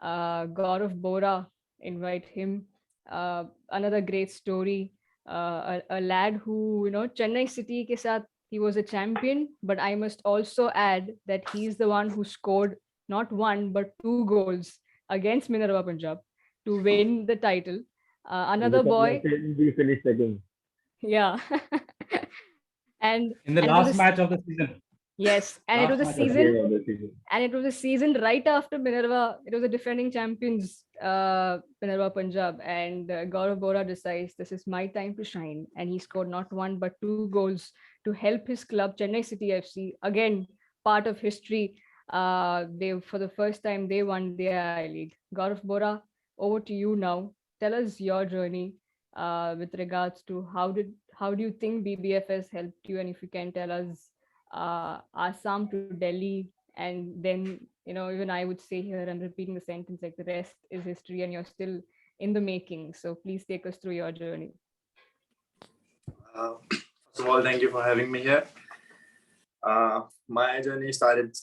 [SPEAKER 6] Gaurav Bora, invite him. Another great story, a lad who, Chennai City ke saath, he was a champion, but I must also add that he's the one who scored not one but 2 goals against Minerva Punjab to win the title.
[SPEAKER 8] And
[SPEAKER 6] Another
[SPEAKER 8] because of
[SPEAKER 6] boy,
[SPEAKER 8] him, we finished second.
[SPEAKER 6] yeah. and
[SPEAKER 2] In the
[SPEAKER 6] and it was
[SPEAKER 2] last match of the season.
[SPEAKER 6] yes, and it was
[SPEAKER 2] Last
[SPEAKER 6] a
[SPEAKER 2] match of the
[SPEAKER 6] season,
[SPEAKER 8] Game of the season.
[SPEAKER 6] and it was a season right after Minerva. It was the defending champions, Minerva Punjab, and Gaurav Bora decides this is my time to shine, and he scored not one but 2 goals to help his club Chennai City FC, again part of history. They for the first time they won their I League. Gaurav Bora, over to you now. Tell us your journey with regards to how do you think BBFS helped you, and if you can tell us Assam to Delhi And then, even I would say here, I'm repeating the sentence, like the rest is history and you're still in the making. So please take us through your journey.
[SPEAKER 9] First of all, thank you for having me here. My journey started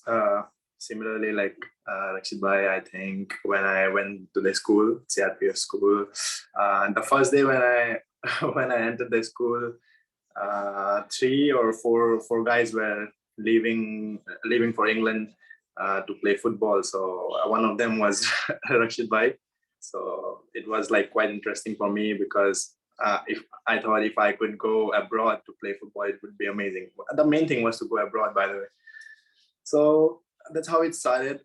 [SPEAKER 9] similarly like Rakshit Bhai, I think, when I went to the school, CRPF school. The first day when I when I entered the school, three or four guys were leaving for England to play football. So one of them was Rakshit Bhai. So it was like quite interesting for me because if I thought if I could go abroad to play football, it would be amazing. The main thing was to go abroad, by the way. So that's how it started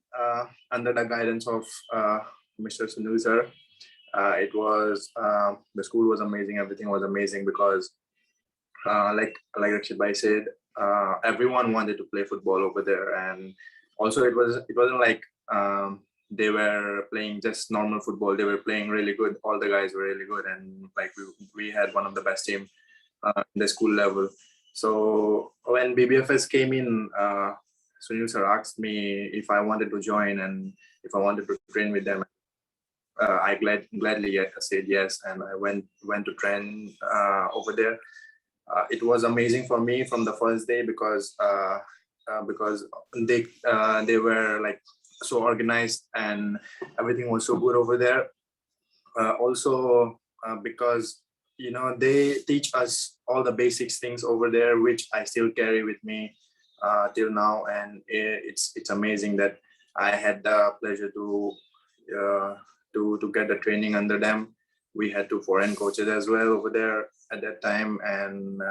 [SPEAKER 9] under the guidance of Mr. Sunil sir. It was the school was amazing. Everything was amazing because, like Rakshit Bhai said, everyone wanted to play football over there, and also it wasn't like they were playing just normal football. They were playing really good. All the guys were really good, and like we had one of the best team in the school level. So when BBFS came in, Sunil sir asked me if I wanted to join and if I wanted to train with them. I gladly said yes, and I went to train over there. It was amazing for me from the first day because they were like so organized and everything was so good over there. Also because they teach us all the basics things over there, which I still carry with me till now, and it's amazing that I had the pleasure to get the training under them. We had 2 foreign coaches as well over there at that time, and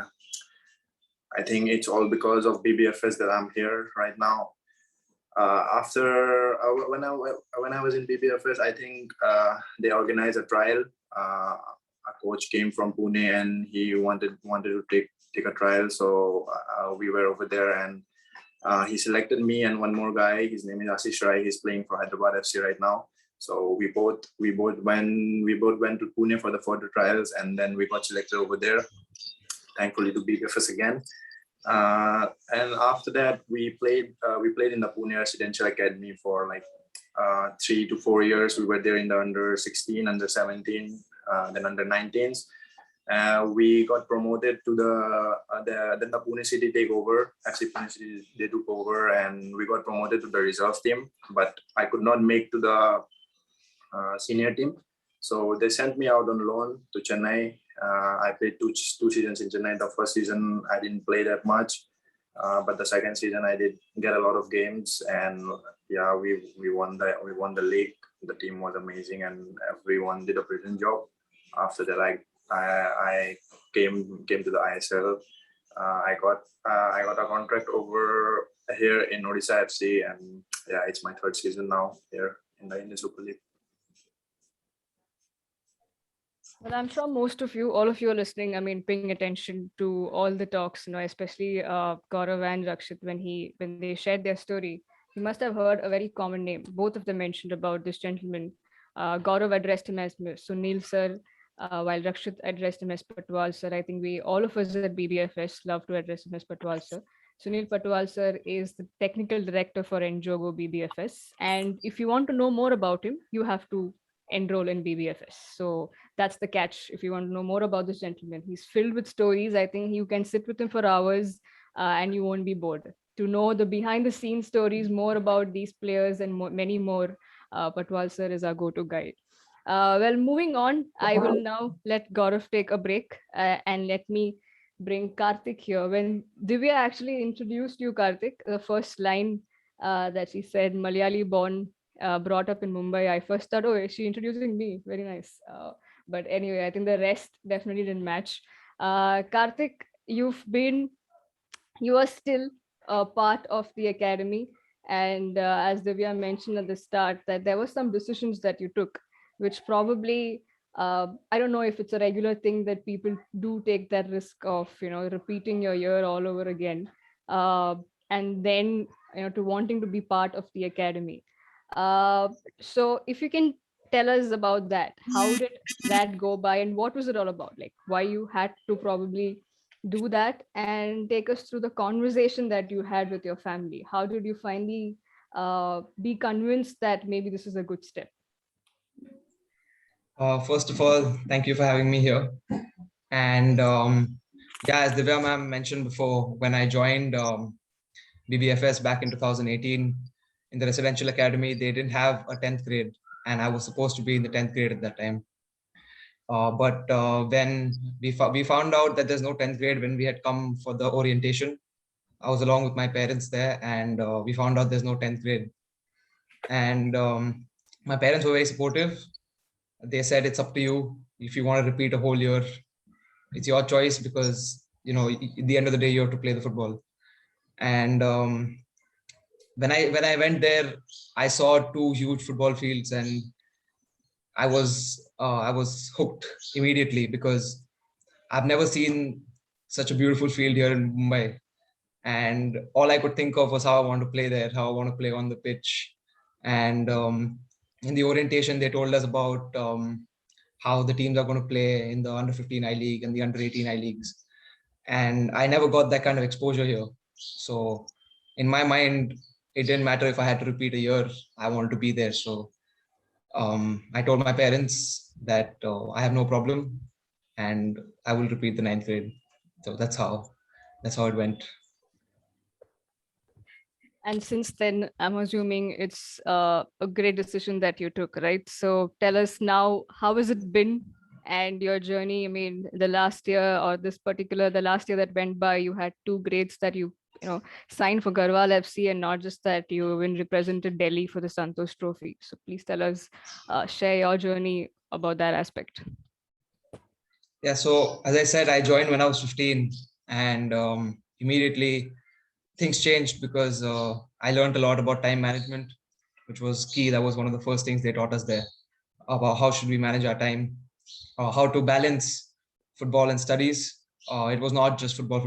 [SPEAKER 9] I think it's all because of BBFS that I'm here right now. After when I was in BBFS, I think they organized a trial. A coach came from Pune and he wanted to take a trial, so we were over there, and he selected me and one more guy. His name is Ashish Rai. He's playing for Hyderabad FC right now. So we both went to Pune for the further trials, and then we got selected over there, thankfully, to BBFS again. And after that, we played in the Pune Residential Academy for like 3 to 4 years. We were there in the under 16, under 17, then under 19s. We got promoted to then the Pune City takeover. FC Pune City, they took over, and we got promoted to the reserve team. But I could not make to the senior team, so they sent me out on loan to Chennai. I played two seasons in Chennai. The first season I didn't play that much, but the second season I did get a lot of games, and yeah, we won the league. The team was amazing, and everyone did a brilliant job. After that, I came to the ISL. I got a contract over here in Odisha FC, and yeah, it's my 3rd season now here in the Indian Super League.
[SPEAKER 6] Well, I'm sure most of you, all of you are listening, I mean, paying attention to all the talks, especially Gaurav and Rakshit, when they shared their story, you must have heard a very common name. Both of them mentioned about this gentleman. Gaurav addressed him as Sunil sir, while Rakshit addressed him as Patwal sir. I think all of us at BBFS love to address him as Patwal sir. Sunil Patwal sir is the technical director for enJogo BBFS. And if you want to know more about him, you have to enroll in BBFS. So that's the catch. If you want to know more about this gentleman, he's filled with stories. I think you can sit with him for hours and you won't be bored. To know the behind the scenes stories, more about these players and many more, Patwal sir is our go-to guide. Well, moving on, I will now let Gaurav take a break and let me bring Karthik here. When Divya actually introduced you, Karthik, the first line that she said, Malayali born, brought up in Mumbai, I first thought, oh, is she introducing me? Very nice. But anyway, I think the rest definitely didn't match. Karthik, you are still a part of the academy. And as Divya mentioned at the start, that there were some decisions that you took, which probably, I don't know if it's a regular thing that people do take that risk of, repeating your year all over again. And then, to wanting to be part of the academy. So if you can tell us about that, how did that go by and what was it all about? Like why you had to probably do that, and take us through the conversation that you had with your family. How did you finally be convinced that maybe this is a good step?
[SPEAKER 5] First of all, thank you for having me here. And yeah, as Divya ma'am mentioned before, when I joined BBFS back in 2018 in the residential academy, they didn't have a 10th grade, and I was supposed to be in the 10th grade at that time. But when we found out that there's no 10th grade when we had come for the orientation, I was along with my parents there, and we found out there's no 10th grade. And my parents were very supportive. They said, it's up to you. If you want to repeat a whole year, it's your choice, because, you know, at the end of the day, you have to play the football. And when I went there, I saw 2 huge football fields, and I was hooked immediately, because I've never seen such a beautiful field here in Mumbai. And all I could think of was how I want to play there, how I want to play on the pitch. And in the orientation, they told us about how the teams are going to play in the under 15 I League and the under 18 I Leagues. And I never got that kind of exposure here. So in my mind, it didn't matter if I had to repeat a year, I wanted to be there. So I told my parents that I have no problem and I will repeat the 9th grade. So that's how it went.
[SPEAKER 6] And since then, I'm assuming it's a great decision that you took, right? So tell us now, how has it been and your journey? I mean, the last year or the last year that went by, you had 2 grades that you signed for Garhwal FC, and not just that, you even represented Delhi for the Santosh Trophy. So please tell us, share your journey about that aspect.
[SPEAKER 5] Yeah, so as I said, I joined when I was 15, and immediately things changed, because I learned a lot about time management, which was key. That was one of the first things they taught us there, about how should we manage our time, how to balance football and studies. It was not just football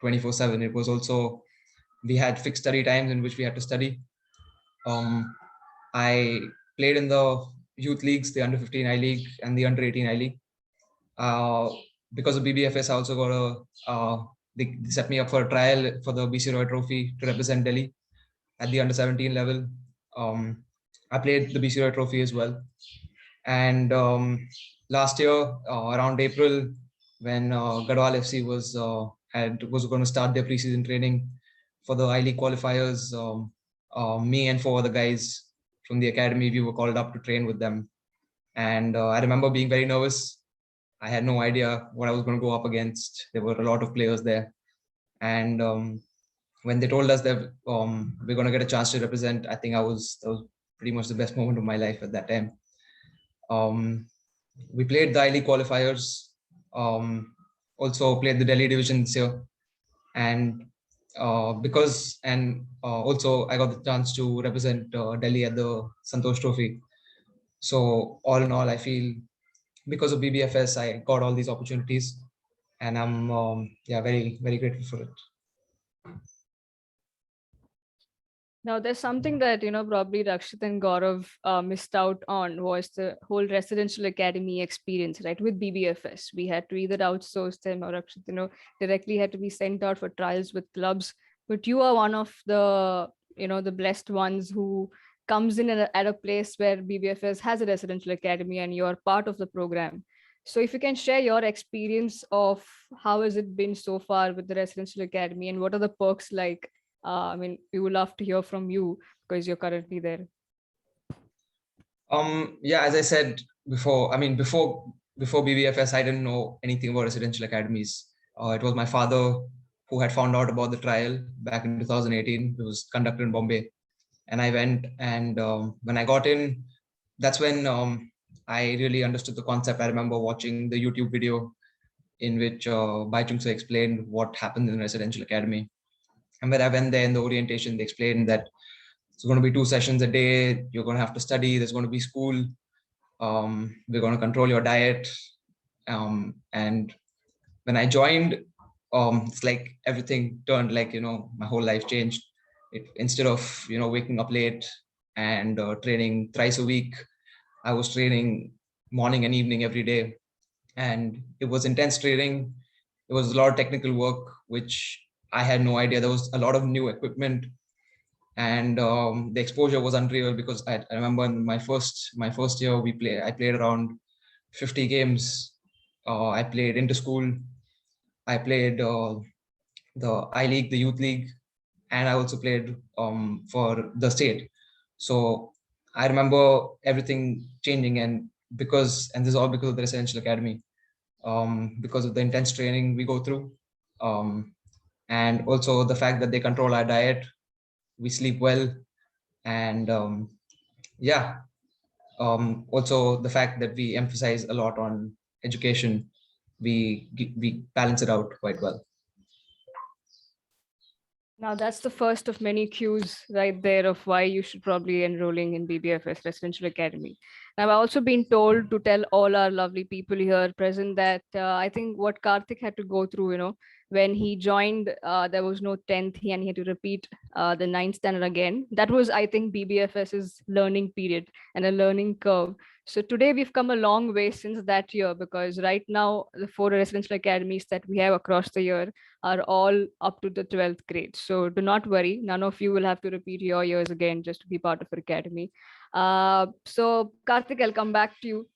[SPEAKER 5] 24/7. It was also, we had fixed study times in which we had to study. I played in the youth leagues, the under 15 I League and the under 18 I League. Because of BBFS, I also got they set me up for a trial for the BC Roy Trophy to represent Delhi at the under 17 level. I played the BC Roy Trophy as well. And last year, around April, when Garhwal FC was going to start their preseason training for the I-League qualifiers, me and 4 other guys from the academy, we were called up to train with them. And I remember being very nervous. I had no idea what I was going to go up against. There were a lot of players there. And when they told us that we're going to get a chance to represent, I think that was pretty much the best moment of my life at that time. We played the I-League qualifiers, also played the Delhi division this year. And also I got the chance to represent Delhi at the Santosh Trophy. So all in all, I feel because of BBFS, I got all these opportunities, and I'm very, very grateful for it.
[SPEAKER 6] Now, there's something that, probably Rakshit and Gaurav missed out on, was the whole residential academy experience, right? With BBFS, we had to either outsource them, or Rakshit, directly had to be sent out for trials with clubs. But you are one of the, the blessed ones who comes in at a place where BBFS has a residential academy and you're part of the program. So if you can share your experience of how has it been so far with the residential academy, and what are the perks like? I mean, we would love to hear from you because you're currently there.
[SPEAKER 5] Yeah, as I said before, I mean, before BBFS, I didn't know anything about residential academies. It was my father who had found out about the trial back in 2018. It was conducted in Bombay. And I went, and when I got in, that's when I really understood the concept. I remember watching the YouTube video in which Baichung Sir explained what happened in the residential academy. And when I went there in the orientation, they explained that it's going to be 2 sessions a day. You're going to have to study. There's going to be school. We're going to control your diet. And when I joined, it's like everything turned, like, my whole life changed. Instead of, waking up late and training thrice a week, I was training morning and evening every day. And it was intense training. It was a lot of technical work, which I had no idea. There was a lot of new equipment. and the exposure was unreal because I remember in my first year I played around 50 games. I played inter-school, I played the I-League, the Youth League, and I also played for the state. So I remember everything changing, and this is all because of the Residential Academy, because of the intense training we go through, and also the fact that they control our diet, we sleep well, and also the fact that we emphasize a lot on education, we balance it out quite well.
[SPEAKER 6] Now that's the first of many cues right there of why you should probably enrolling in BBFS Residential Academy. Now, I've also been told to tell all our lovely people here present that I think what Karthik had to go through, when he joined, there was no 10th and he had to repeat the 9th standard again. That was, I think, BBFS's learning period and a learning curve. So today we've come a long way since that year, because right now the 4 residential academies that we have across the year are all up to the 12th grade. So do not worry, none of you will have to repeat your years again just to be part of our academy. So Karthik, I'll come back to you.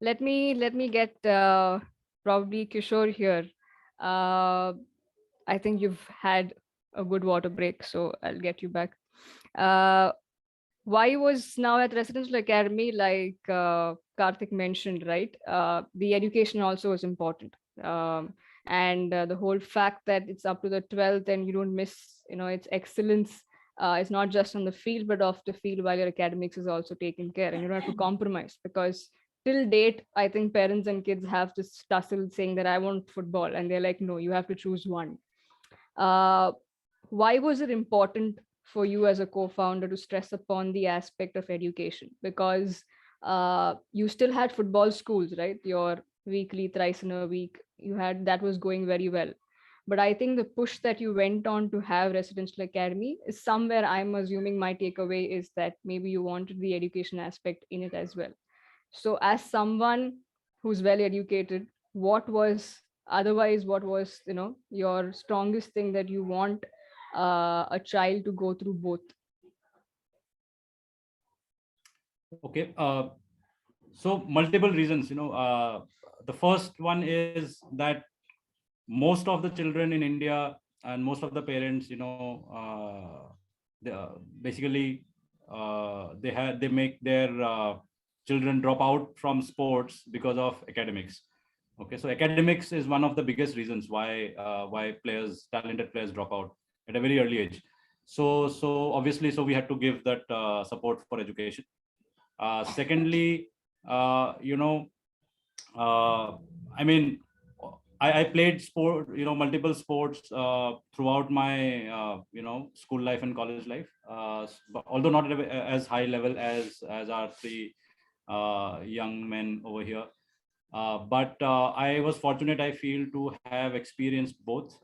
[SPEAKER 6] Let me get probably Kishore here. I think you've had a good water break, so I'll get you back. Why was now at Residential Academy, like Karthik mentioned, right? The education also is important. And the whole fact that it's up to the 12th and you don't miss, its excellence. It's not just on the field, but off the field while your academics is also taken care, and you don't have to compromise, because till date, I think parents and kids have this tussle saying that I want football, and they're like, no, you have to choose one. Why was it important for you as a co-founder to stress upon the aspect of education? Because you still had football schools, right? Your weekly, thrice in a week, that was going very well. But I think the push that you went on to have Residential Academy is somewhere, I'm assuming my takeaway is that maybe you wanted the education aspect in it as well. So as someone who's well educated, what was your strongest thing that you want a child to go through both?
[SPEAKER 2] Okay, so multiple reasons. The first one is that most of the children in India and most of the parents, basically they make their children drop out from sports because of academics. Okay, so academics is one of the biggest reasons why talented players drop out at a very early age. So obviously, we had to give that support for education. Secondly, I played multiple sports throughout my school life and college life, but although not as high level as our 3 young men over here. But I was fortunate, I feel, to have experienced both,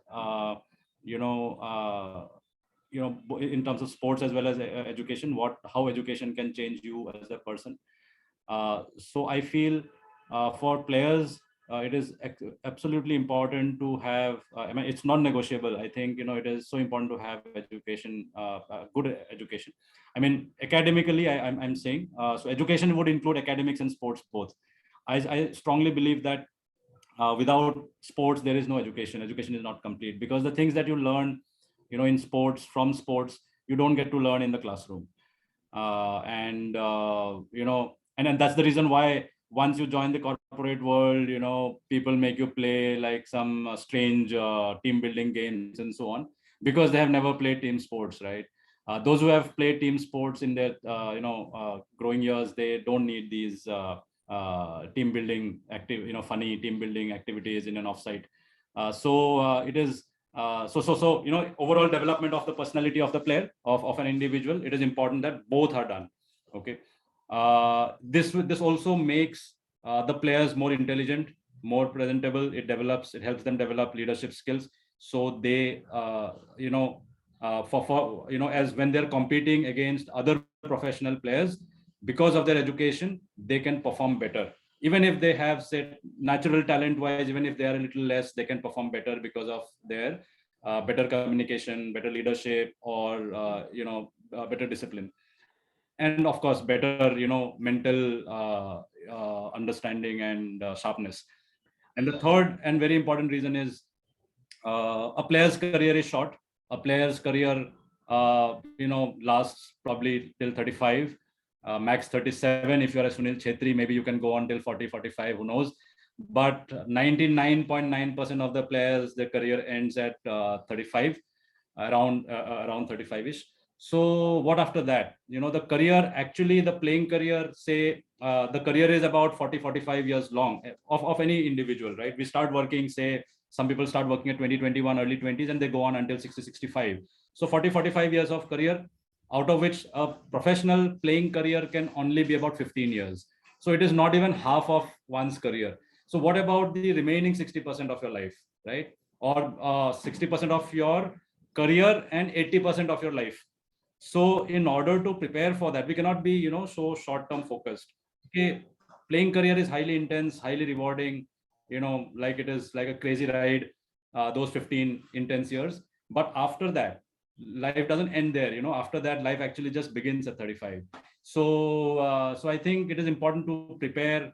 [SPEAKER 2] in terms of sports as well as education, how education can change you as a person. So I feel for players, it is absolutely important to have, it's non-negotiable. I think, it is so important to have education, good education. Academically, I'm saying, so education would include academics and sports both. I strongly believe that without sports, there is no education. Education is not complete, because the things that you learn, in sports, from sports, you don't get to learn in the classroom. And that's the reason why once you join the corporate world, people make you play like some strange team building games and so on, because they have never played team sports, right? Those who have played team sports in their growing years, they don't need these team building funny team building activities in an offsite. It is overall development of the personality of the player, of an individual. It is important that both are done. Okay. This also makes the players more intelligent, more presentable. It helps them develop leadership skills. So they, as when they're competing against other professional players, because of their education, they can perform better. Even if they have, say, natural talent wise, even if they are a little less, they can perform better because of their better communication, better leadership, or better discipline, and of course better mental understanding and sharpness. And the third and very important reason is a player's career is short. A player's career lasts probably till 35, max 37. If you're a Sunil Chhetri, maybe you can go on till 40, 45, who knows. But 99.9% of the players, their career ends at 35, around 35ish. So what after that? The career, actually the playing career, say the career is about 40, 45 years long of any individual, right? We start working, say some people start working at 20, 21, early 20s, and they go on until 60, 65. So 40, 45 years of career, out of which a professional playing career can only be about 15 years. So it is not even half of one's career. So what about the remaining 60% of your life, right? Or 60% of your career and 80% of your life. So in order to prepare for that, we cannot be, so short-term focused. Okay, playing career is highly intense, highly rewarding, like it is like a crazy ride, those 15 intense years. But after that, life doesn't end there. After that, life actually just begins at 35. So, so I think it is important to prepare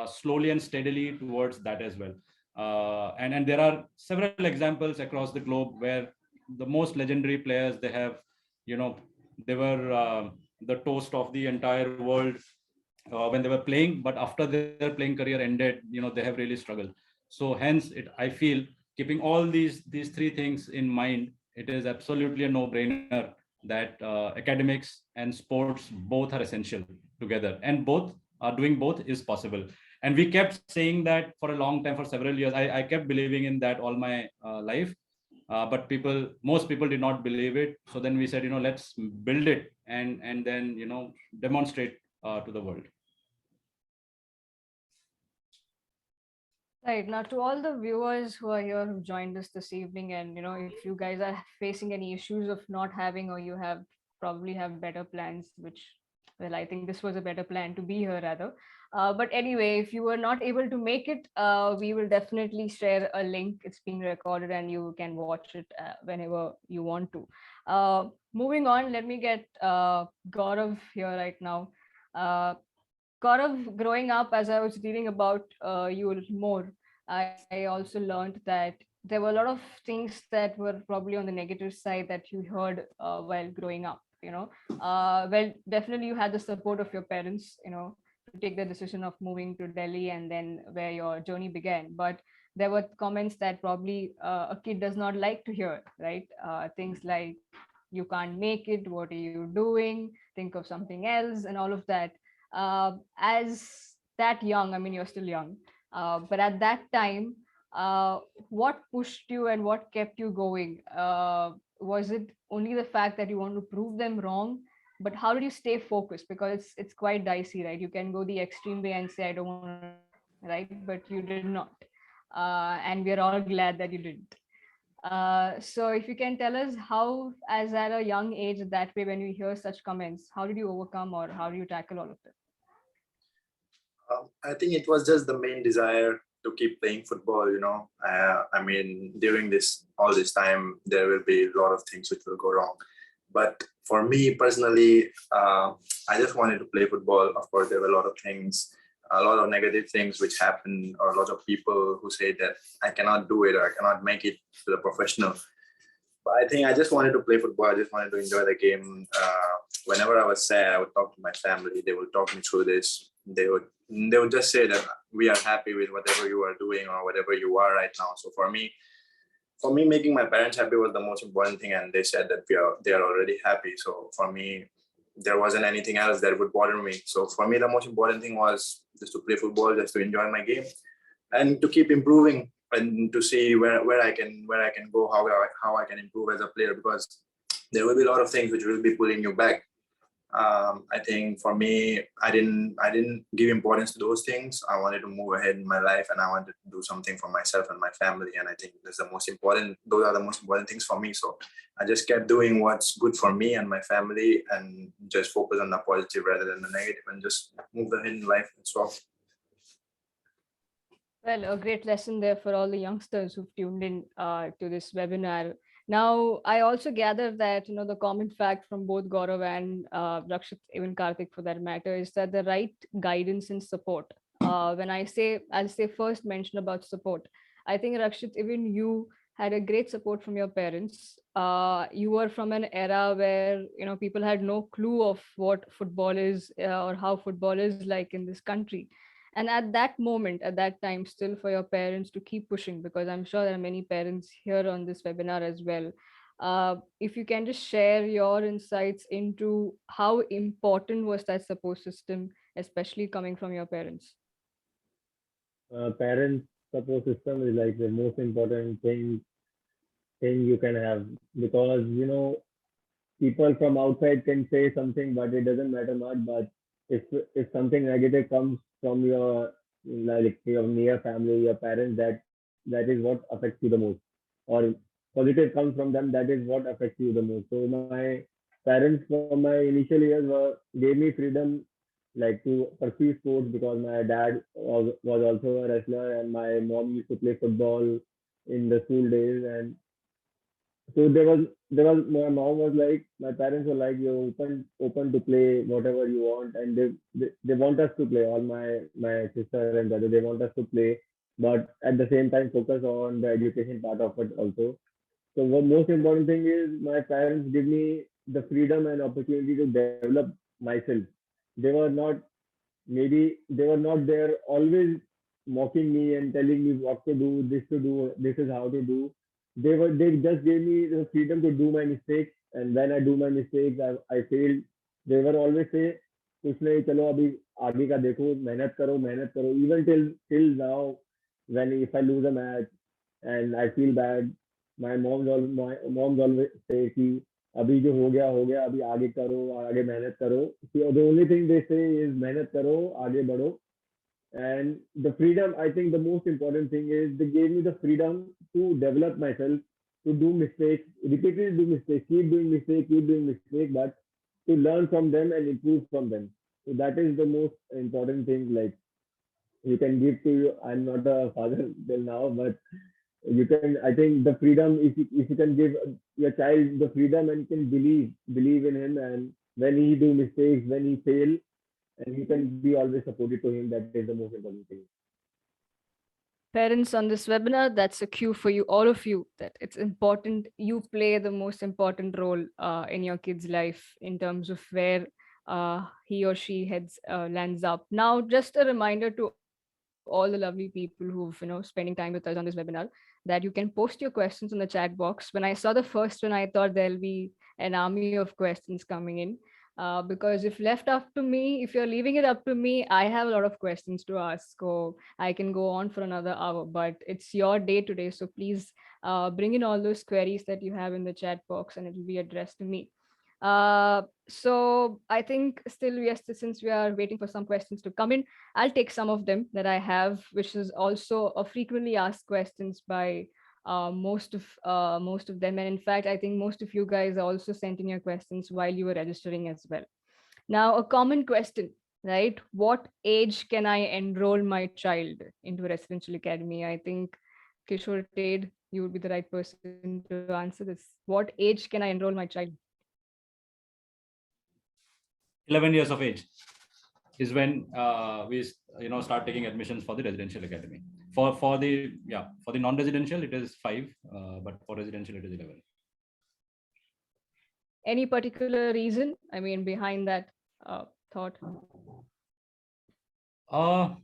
[SPEAKER 2] slowly and steadily towards that as well. And there are several examples across the globe where the most legendary players, they have, they were the toast of the entire world when they were playing, but after their playing career ended, they have really struggled. So hence, I feel keeping all these three things in mind, it is absolutely a no-brainer that academics and sports both are essential together, and doing both is possible. And we kept saying that for a long time, for several years. I kept believing in that all my life. But most people did not believe it. So then we said, let's build it and then, demonstrate to the world.
[SPEAKER 6] Right. Now, to all the viewers who are here who joined us this evening, and if you guys are facing any issues of not having, or you probably have better plans, which, well, I think this was a better plan to be here rather. But anyway, if you were not able to make it, we will definitely share a link. It's being recorded and you can watch it whenever you want to. Moving on, let me get Gaurav here right now. Gaurav, growing up, as I was reading about you a little more, I also learned that there were a lot of things that were probably on the negative side that you heard while growing up. Well, definitely you had the support of your parents, to take the decision of moving to Delhi and then where your journey began. But there were comments that probably a kid does not like to hear, right? Things like, you can't make it, what are you doing? Think of something else, and all of that. As that young, I mean, you're still young, but at that time, what pushed you and what kept you going? Was it only the fact that you want to prove them wrong? But how did you stay focused? Because it's quite dicey, right? You can go the extreme way and say, I don't want to, right? But you did not. And we're all glad that you didn't. So if you can tell us how, as at a young age, that way, when you hear such comments, how did you overcome, or how do you tackle all of it?
[SPEAKER 9] I think it was just the main desire to keep playing football. I mean, during all this time, there will be a lot of things which will go wrong. But for me personally, I just wanted to play football. Of course, there were a lot of things, a lot of negative things which happened, or a lot of people who say that I cannot do it or I cannot make it to the professional. But I think I just wanted to play football. I just wanted to enjoy the game. Whenever I was sad, I would talk to my family. They would talk me through this. They would just say that we are happy with whatever you are doing or whatever you are right now. So for me, making my parents happy was the most important thing. And they said that they are already happy. So for me, there wasn't anything else that would bother me. So for me, the most important thing was just to play football, just to enjoy my game, and to keep improving, and to see where I can go, how I can improve as a player, because there will be a lot of things which will be pulling you back. I think for me, I didn't give importance to those things. I wanted to move ahead in my life, and I wanted to do something for myself and my family. And I think those are the most important things for me. So I just kept doing what's good for me and my family, and just focus on the positive rather than the negative, and just move ahead in life and so.
[SPEAKER 6] Well, a great lesson there for all the youngsters who've tuned in to this webinar. Now, I also gather that the common fact from both Gaurav and Rakshit, even Karthik for that matter, is that the right guidance and support. When I'll say first mention about support. I think Rakshit, even you had a great support from your parents. You were from an era where people had no clue of what football is or how football is like in this country. And at that moment, at that time, still for your parents to keep pushing, because I'm sure there are many parents here on this webinar as well. If you can just share your insights into how important was that support system, especially coming from your parents.
[SPEAKER 8] Parents support system is like the most important thing you can have, because people from outside can say something, but it doesn't matter much. But if something negative comes from your like your near family, your parents, that is what affects you the most. Or positive comes from them, that is what affects you the most. So my parents from my initial years gave me freedom like to pursue sports, because my dad was also a wrestler and my mom used to play football in the school days. And so there was my mom was like, my parents were like, you're open to play whatever you want, and they want us to play, all my sister and brother, they want us to play, but at the same time focus on the education part of it also. So what most important thing is my parents give me the freedom and opportunity to develop myself. They were not, maybe they were not there always mocking me and telling me what to do, this is how to do. They just gave me the freedom to do my mistakes, and when I do my mistakes, I failed. They were always say, कुछ नहीं, चलो अभी आगे का देखो, मेहनत करो. Even till now, when if I lose a match and I feel bad, my mom's always say कि अभी जो हो गया, अभी आगे करो, आगे मेहनत करो. So the only thing they say is मेहनत करो, आगे बढ़ो. And the freedom, I think the most important thing is they gave me the freedom to develop myself, to do mistakes, repeatedly do mistakes, keep doing mistakes, but to learn from them and improve from them. So that is the most important thing. Like you can give to you. I'm not a father till now, but you can. I think the freedom, if you can give your child the freedom and can believe in him, and when he do mistakes, when he fail, and you can be always supportive to him, that is the most important thing.
[SPEAKER 6] Parents on this webinar, that's a cue for you, all of you, that it's important you play the most important role in your kid's life in terms of where he or she lands up. Now, just a reminder to all the lovely people who've spending time with us on this webinar, that you can post your questions in the chat box. When I saw the first one, I thought there'll be an army of questions coming in. Because if left up to me, if you're leaving it up to me, I have a lot of questions to ask. So I can go on for another hour, but it's your day today. So please bring in all those queries that you have in the chat box and it will be addressed to me. So I think still, yes, since we are waiting for some questions to come in, I'll take some of them that I have, which is also a frequently asked questions by most of them. And in fact, I think most of you guys also sent in your questions while you were registering as well. Now, a common question, right? What age can I enroll my child into a residential academy? I think Kishore Tade, you would be the right person to answer this. What age can I enroll my child?
[SPEAKER 2] 11 years of age is when we start taking admissions for the residential academy. For the non-residential it is 5, but for residential it is 11.
[SPEAKER 6] Any particular reason, I mean, behind that thought?
[SPEAKER 2] I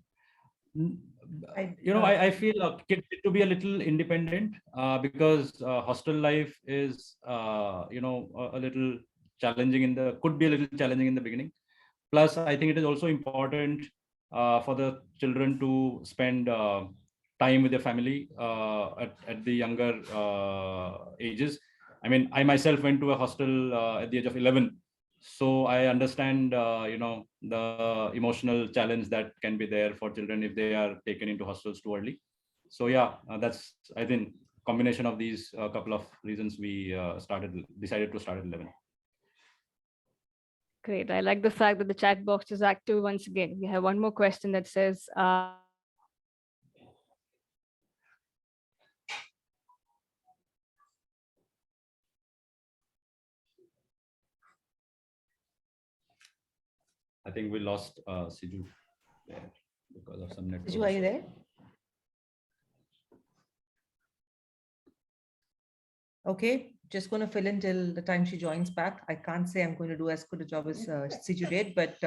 [SPEAKER 2] feel kids to be a little independent because hostel life is a little challenging could be a little challenging in the beginning. Plus, I think it is also important for the children to spend time with their family at the younger ages. I mean, I myself went to a hostel at the age of 11. So I understand, the emotional challenge that can be there for children if they are taken into hostels too early. So yeah, that's, I think, combination of these couple of reasons we decided to start at 11.
[SPEAKER 6] Great. I like the fact that the chat box is active once again. We have one more question that says,
[SPEAKER 2] I think we lost Siju there because of some network.
[SPEAKER 1] Siju, are you there? Okay, just going to fill in till the time she joins back. I can't say I'm going to do as good a job as Siju did, but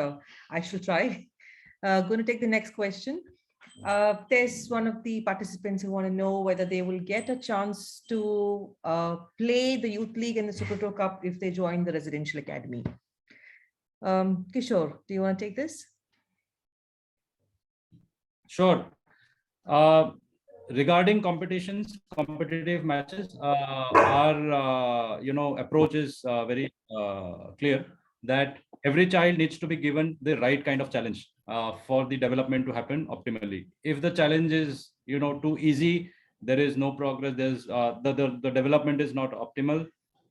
[SPEAKER 1] I shall try. Going to take the next question. There's one of the participants who want to know whether they will get a chance to play the Youth League and the Super Pro Cup if they join the Residential Academy. Kishore, do you want to take this?
[SPEAKER 2] Sure. Regarding competitions, competitive matches, our approach is very clear that every child needs to be given the right kind of challenge for the development to happen optimally. If the challenge is too easy, there is no progress. There's the development is not optimal.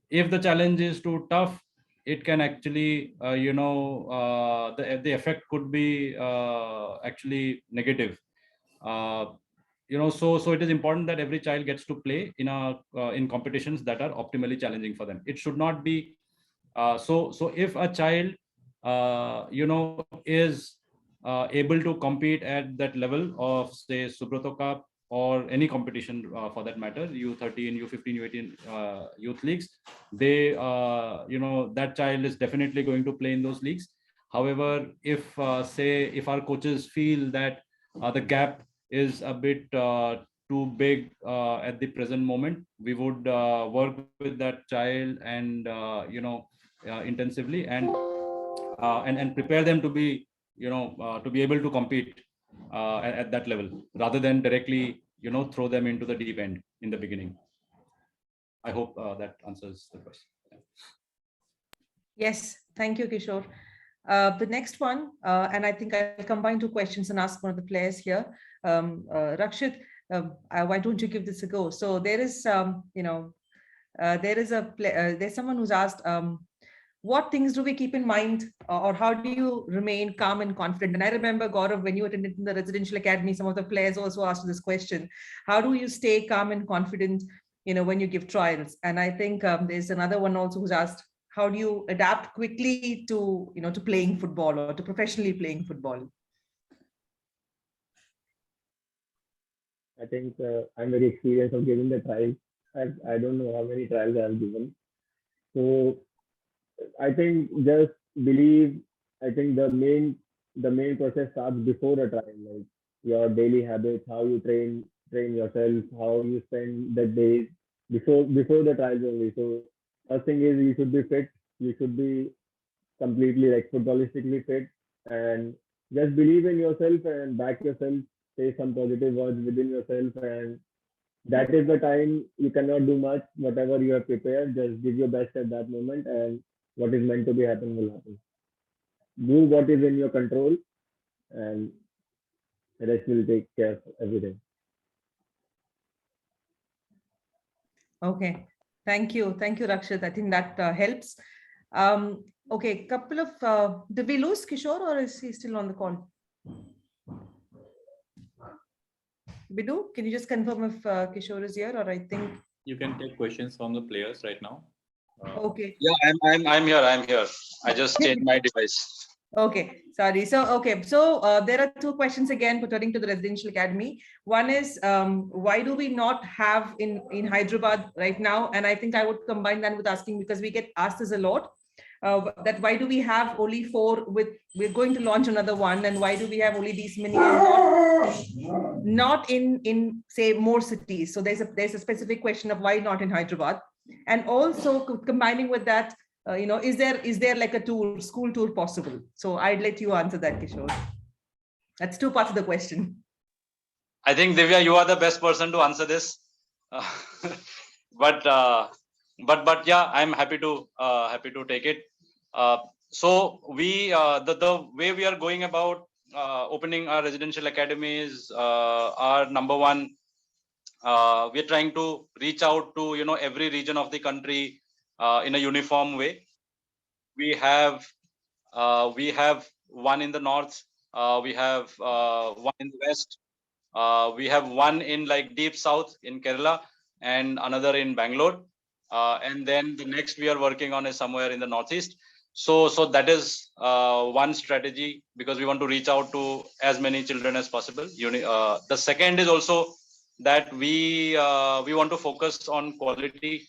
[SPEAKER 2] If the challenge is too tough, it can actually the effect could be actually negative. So it is important that every child gets to play in competitions that are optimally challenging for them. It should not be so if a child is able to compete at that level of, say, Subrata Cup or any competition for that matter, U13, U15, U18 youth leagues, they that child is definitely going to play in those leagues. However, if if our coaches feel that the gap is a bit too big at the present moment, we would work with that child and intensively and prepare them to be to be able to compete at that level, rather than directly throw them into the deep end in the beginning. I hope that answers the question.
[SPEAKER 1] Yes, thank you, Kishore. The next one, and I think I'll combine two questions and ask one of the players here. Rakshit, why don't you give this a go? So there is, there's someone who's asked, what things do we keep in mind, or how do you remain calm and confident? And I remember, Gaurav, when you attended the Residential Academy, some of the players also asked this question. How do you stay calm and confident, when you give trials? And I think there's another one also who's asked, how do you adapt quickly to, to playing football or to professionally playing football?
[SPEAKER 8] I think I'm very experienced of giving the trials. I don't know how many trials I have given. So I think just believe. I think the main process starts before a trial, like your daily habits, how you train yourself, how you spend the days before the trials only. So first thing is you should be fit. You should be completely like footballistically fit, and just believe in yourself and back yourself. Say some positive words within yourself, and that is the time. You cannot do much. Whatever you have prepared, just give your best at that moment, and what is meant to be happen will happen. Do what is in your control, and the rest will take care of everything.
[SPEAKER 1] Okay, thank you, Rakshit. I think that helps. Okay, couple of did we lose Kishore, or is he still on the call? Bidu, can you just confirm if Kishore is here, or I think
[SPEAKER 7] you can take questions from the players right now.
[SPEAKER 1] Okay.
[SPEAKER 10] Yeah, I'm here. I just changed my device.
[SPEAKER 1] Okay, sorry. So there are two questions again pertaining to the Residential Academy. One is why do we not have in Hyderabad right now? And I think I would combine that with asking, because we get asked this a lot, that why do we have only 4 we're going to launch another one, and why do we have only these many and not in say more cities? So there's a specific question of why not in Hyderabad, and also combining with that, is there like a school tour possible? So I'd let you answer that, Kishore. That's 2 parts of the question.
[SPEAKER 10] I think Divya, you are the best person to answer this. But yeah, I'm happy to take it. So we the way we are going about opening our residential academies are, number one, we're trying to reach out to every region of the country in a uniform way. We have one in the north, we have one in the west, we have one in like deep south in Kerala, and another in Bangalore, and then the next we are working on is somewhere in the northeast. so that is one strategy, because we want to reach out to as many children as possible. The second is also that we want to focus on quality.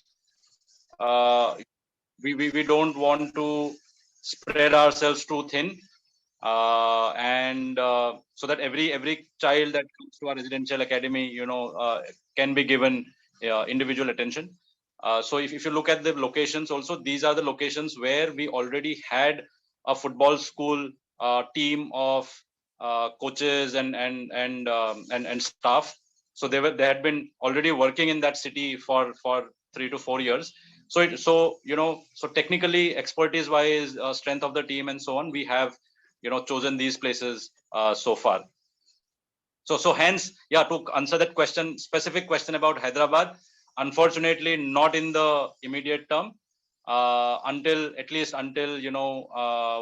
[SPEAKER 10] We don't want to spread ourselves too thin, and so that every child that comes to our residential academy, can be given individual attention. So if you look at the locations also, these are the locations where we already had a football school team of coaches and staff. So they had been already working in that city for 3 to 4 years. So technically, expertise wise, strength of the team and so on, we have chosen these places so far. So hence, yeah, to answer that specific question about Hyderabad, unfortunately not in the immediate term, until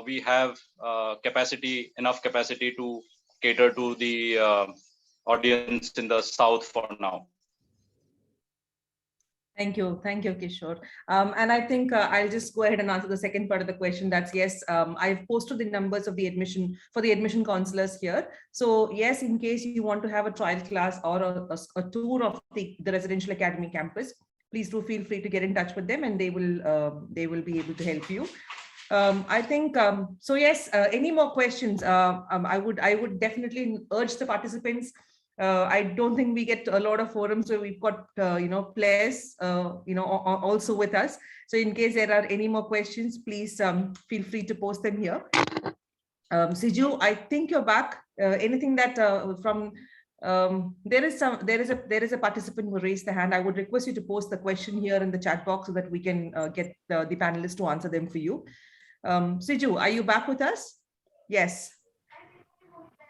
[SPEAKER 10] we have enough capacity to cater to the audience in the south for now.
[SPEAKER 1] Thank you, Kishore. And I think I'll just go ahead and answer the second part of the question. That's yes, I've posted the numbers of the admission counselors here. So yes, in case you want to have a trial class or a tour of the residential academy campus, please do feel free to get in touch with them, and they will be able to help you. I think so. Yes. Any more questions? I would definitely urge the participants. I don't think we get a lot of forums where we've got players also with us. So in case there are any more questions, please feel free to post them here. Siju, I think you're back. Anything that from there is a participant who raised the hand. I would request you to post the question here in the chat box so that we can get the panelists to answer them for you. Siju, are you back with us? Yes.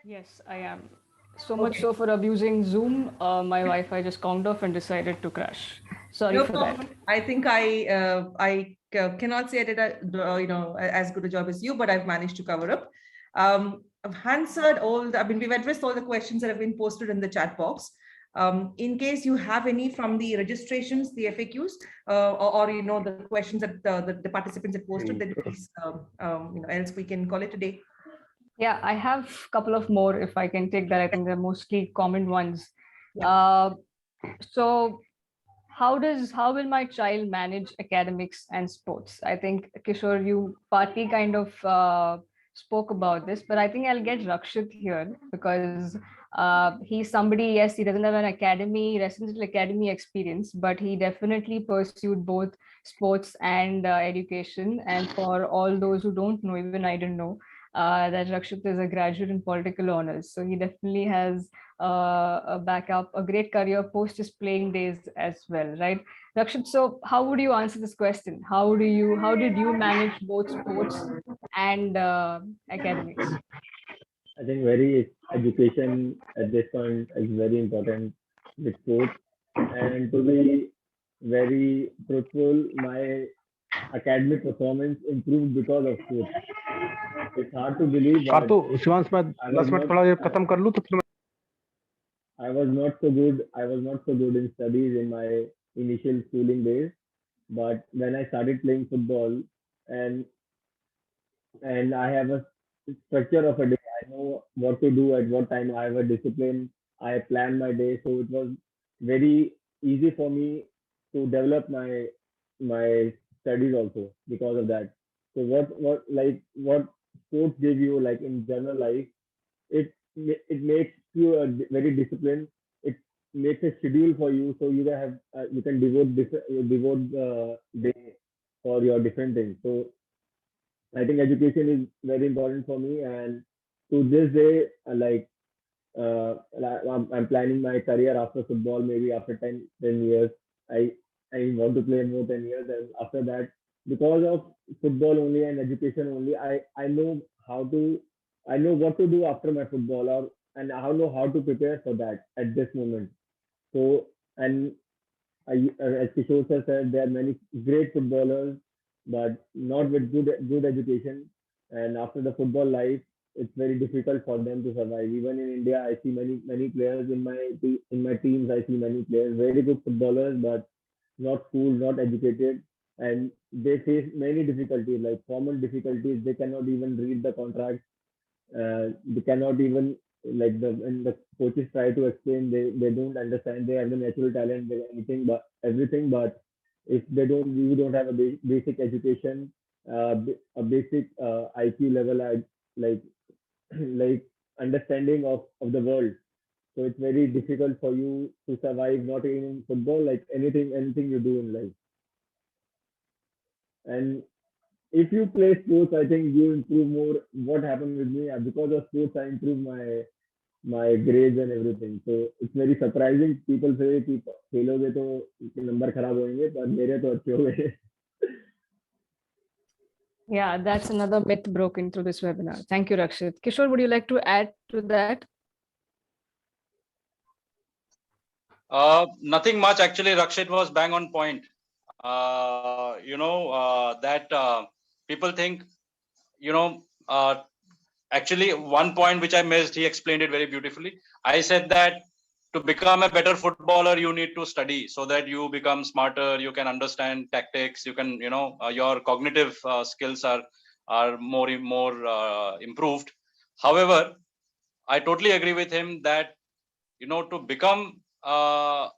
[SPEAKER 6] Yes, I am. So much so for abusing Zoom, my Wi-Fi just conked off and decided to crash. Sorry for that.
[SPEAKER 1] I think I cannot say I did as good a job as you, but I've managed to cover up. I've answered we've addressed all the questions that have been posted in the chat box. In case you have any from the registrations, the FAQs, or the questions that the participants have posted, then please, else we can call it a day.
[SPEAKER 6] Yeah, I have a couple of more if I can take that. I think they're mostly common ones.
[SPEAKER 1] Yeah.
[SPEAKER 6] So how will my child manage academics and sports? I think, Kishore, you partly kind of spoke about this, but I think I'll get Rakshit here because he's somebody, yes, he doesn't have an residential academy experience, but he definitely pursued both sports and education. And for all those who don't know, even I didn't know, that Rakshit is a graduate in political honors. So he definitely has a great career post his playing days as well, right? Rakshit, so how would you answer this question? How did you manage both sports and academics?
[SPEAKER 8] I think education at this point is very important with sports. And to be very truthful, my academic performance improved because of sports. It's hard to believe. I was not so good. I was not so good in studies in my initial schooling days, but when I started playing football, and I have a structure of a day. I know what to do at what time. I have a discipline. I plan my day, so it was very easy for me to develop my studies also because of that. So what sports give you, like in general life, it makes you a very disciplined. It makes a schedule for you, so you can have you can devote the day for your different things. So I think education is very important for me, and to this day, I'm planning my career after football. Maybe after 10 years, I want to play more 10 years, and after that, because of football only and education only, I know what to do after my football, and I know how to prepare for that at this moment. So, and as Kishore sir said, there are many great footballers, but not with good education. And after the football life, it's very difficult for them to survive. Even in India, I see many players in my teams. I see many players, very good footballers, but not schooled, not educated. and they face many difficulties, like common difficulties. They cannot even read the contract. They cannot even, like, when the coaches try to explain, they don't understand. They have the natural talent, they anything but everything, but if you don't have a basic education, a basic IQ level, like like understanding of the world. So it's very difficult for you to survive, not in football, like anything you do in life. And if you play sports, I think you improve more. What happened with me, because of sports, I improved my grades and everything. So it's very surprising. People say कि खेलोगे तो number खराब होंगे, पर मेरे तो अच्छे हो गए.
[SPEAKER 6] Yeah, that's another myth broken through this webinar. Thank you, Rakshit. Kishore, would you like to add to that?
[SPEAKER 10] Nothing much, actually. Rakshit was bang on point. That people think, actually, one point which I missed, he explained it very beautifully. I said that to become a better footballer, you need to study so that you become smarter, you can understand tactics, you can, your cognitive skills are more improved. However, I totally agree with him that, to become, a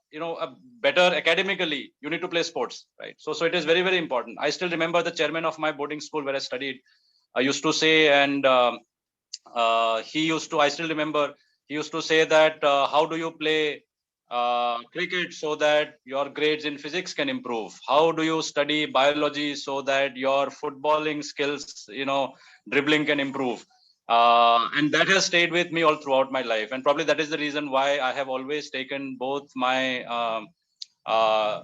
[SPEAKER 10] better academically, you need to play sports, right? So it is very, very important. I still remember the chairman of my boarding school where I studied, I used to say, and I still remember, he used to say that, how do you play cricket so that your grades in physics can improve? How do you study biology so that your footballing skills, dribbling can improve? And that has stayed with me all throughout my life. And probably that is the reason why I have always taken both my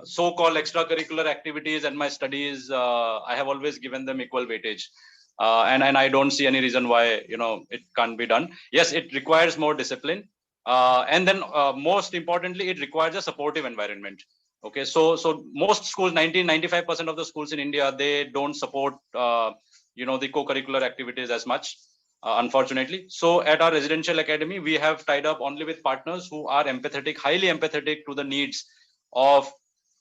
[SPEAKER 10] so-called extracurricular activities and my studies. I have always given them equal weightage. And I don't see any reason why, it can't be done. Yes, it requires more discipline. And then most importantly, it requires a supportive environment. Okay, so most schools, 95% of the schools in India, they don't support, the co-curricular activities as much. Unfortunately. So at our residential academy, we have tied up only with partners who are empathetic, highly empathetic to the needs of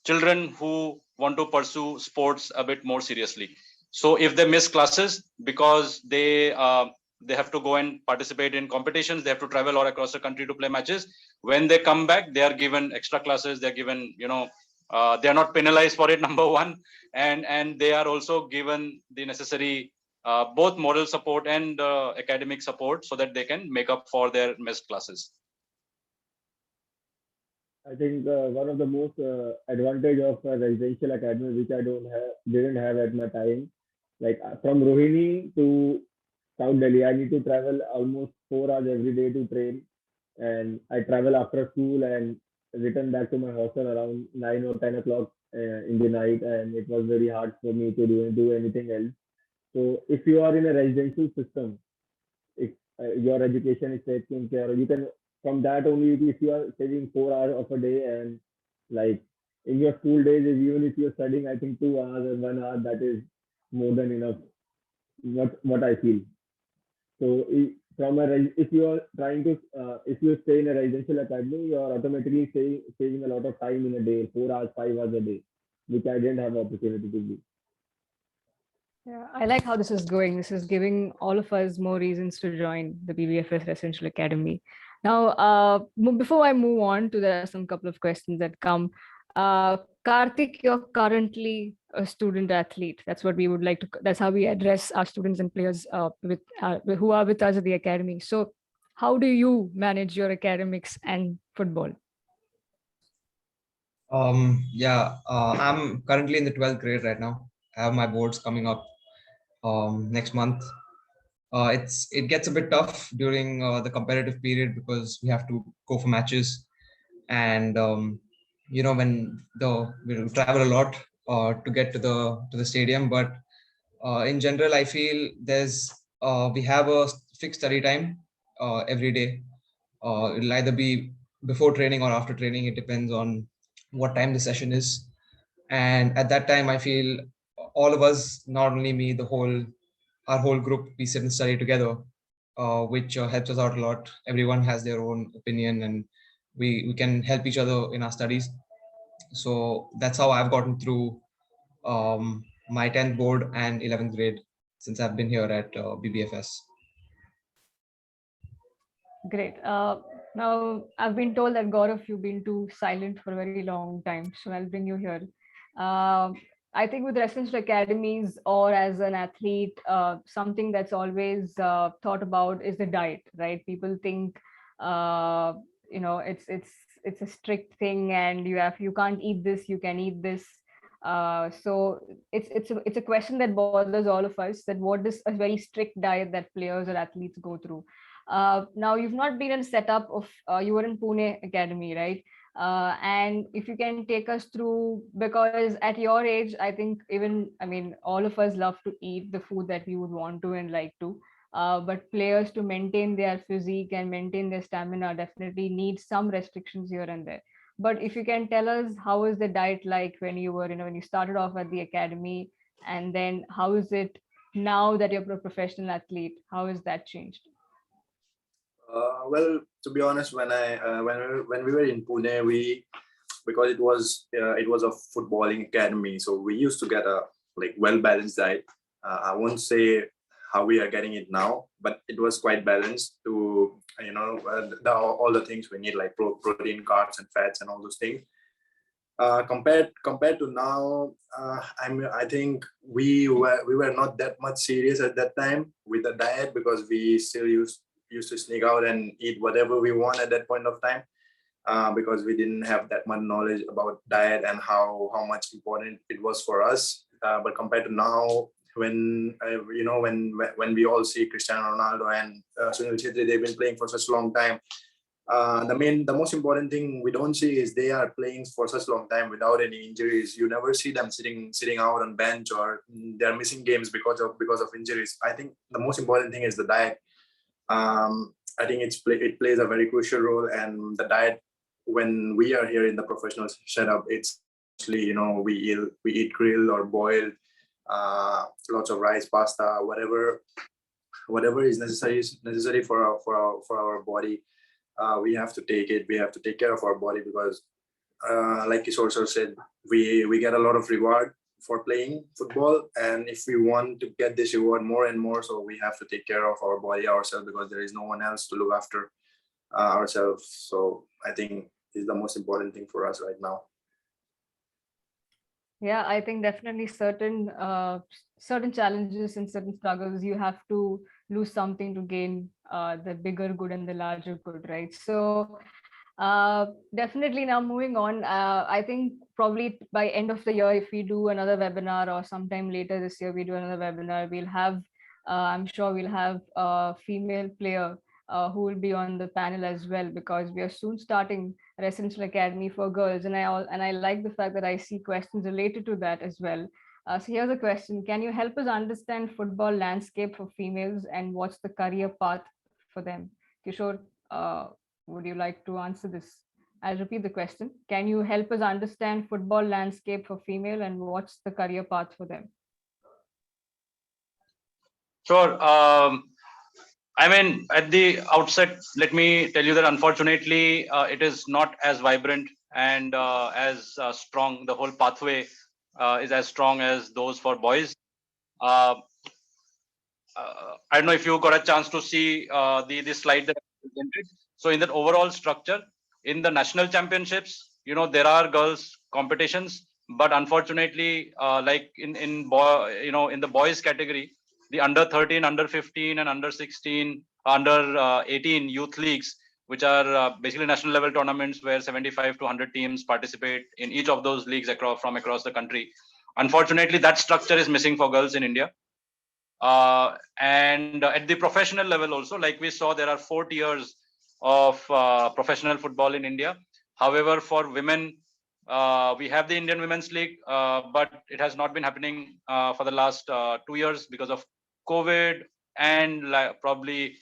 [SPEAKER 10] children who want to pursue sports a bit more seriously. So if they miss classes because they have to go and participate in competitions, they have to travel all across the country to play matches. When they come back, they are given extra classes. They're given, they are not penalized for it, number one, and they are also given the necessary both moral support and academic support so that they can make up for their missed classes.
[SPEAKER 8] I think one of the most advantage of a residential academy, which I didn't have at my time, like from Rohini to South Delhi, I need to travel almost 4 hours every day to train, and I travel after school and return back to my hostel around 9 or 10 o'clock in the night, and it was very hard for me to do anything else. So if you are in a residential system, if your education is taken care of, you can, from that only, if you are saving 4 hours of a day, and like in your school days, even if you're studying, I think 2 hours or 1 hour, that is more than enough. What I feel. So if you are trying to, if you stay in a residential academy, you are automatically saving a lot of time in a day, 4 hours, 5 hours a day, which I didn't have opportunity to do.
[SPEAKER 6] Yeah, I like how this is going. This is giving all of us more reasons to join the BBFS Residential Academy. Now, before I move on to, there are some couple of questions that come. Karthik, you're currently a student athlete. That's what we would like to, that's how we address our students and players who are with us at the academy. So how do you manage your academics and football?
[SPEAKER 5] I'm currently in the 12th grade right now. I have my boards coming up next month. It gets a bit tough during the competitive period because we have to go for matches, and when we travel a lot to get to the stadium. But in general, I feel we have a fixed study time every day. It'll either be before training or after training. It depends on what time the session is, and at that time, I feel all of us, not only me, our whole group, we sit and study together, which helps us out a lot. Everyone has their own opinion, and we can help each other in our studies. So that's how I've gotten through my 10th board and 11th grade since I've been here at BBFS.
[SPEAKER 6] Great. Now, I've been told that Gaurav, you've been too silent for a very long time, so I'll bring you here. I think with reference to academies or as an athlete, something that's always thought about is the diet, right? People think, it's a strict thing, and you can't eat this, you can eat this. So it's a question that bothers all of us. That what is a very strict diet that players or athletes go through? Now you've not been in a setup of you were in Pune Academy, right? And if you can take us through, because at your age, I think all of us love to eat the food that we would want to and like to. But players to maintain their physique and maintain their stamina definitely need some restrictions here and there. But if you can tell us, how is the diet like when you were, when you started off at the academy, and then how is it now that you're a professional athlete? How has that changed?
[SPEAKER 9] Well, to be honest, when we were in Pune, because it was a footballing academy, so we used to get a well balanced diet. I won't say how we are getting it now, but it was quite balanced to all the things we need, like protein, carbs, and fats, and all those things. Compared to now, I think we were not that much serious at that time with the diet, because we still used to sneak out and eat whatever we want at that point of time, because we didn't have that much knowledge about diet and how much important it was for us. But compared to now, when we all see Cristiano Ronaldo and Sunil Chhetri, they've been playing for such a long time. The most important thing we don't see is they are playing for such a long time without any injuries. You never see them sitting out on bench, or they're missing games because of injuries. I think the most important thing is the diet. I think it plays a very crucial role, and the diet, when we are here in the professional setup, it's actually, we eat grilled or boiled, lots of rice, pasta, whatever is necessary for our body. We have to take it. We have to take care of our body, because, like Kishore sir said, we get a lot of reward for playing football, and if we want to get this reward more and more, so we have to take care of our body ourselves, because there is no one else to look after ourselves. So I think is the most important thing for us right now.
[SPEAKER 6] Yeah, I think definitely certain challenges and certain struggles, you have to lose something to gain the bigger good and the larger good, right? So definitely, now moving on, I think probably by end of the year, if we do another webinar, or sometime later this year we do another webinar, we'll have I'm sure we'll have a female player who will be on the panel as well, because we are soon starting residential academy for girls, and I like the fact that I see questions related to that as well. So here's a question: can you help us understand football landscape for females, and what's the career path for them? Kishore, would you like to answer this? I'll repeat the question. Can you help us understand football landscape for female, and what's the career path for them?
[SPEAKER 10] Sure. At the outset, let me tell you that unfortunately, it is not as vibrant and as strong. The whole pathway is as strong as those for boys. I don't know if you got a chance to see the slide that I presented. So in that overall structure, in the national championships, there are girls competitions, but unfortunately, like in the boys category, the under 13, under 15, and under 16, under 18 youth leagues, which are basically national level tournaments where 75 to 100 teams participate in each of those leagues from across the country. Unfortunately, that structure is missing for girls in India. And at the professional level also, like we saw, there are 4 tiers of professional football in India. However, for women, we have the Indian Women's League, but it has not been happening for the last 2 years because of COVID, and probably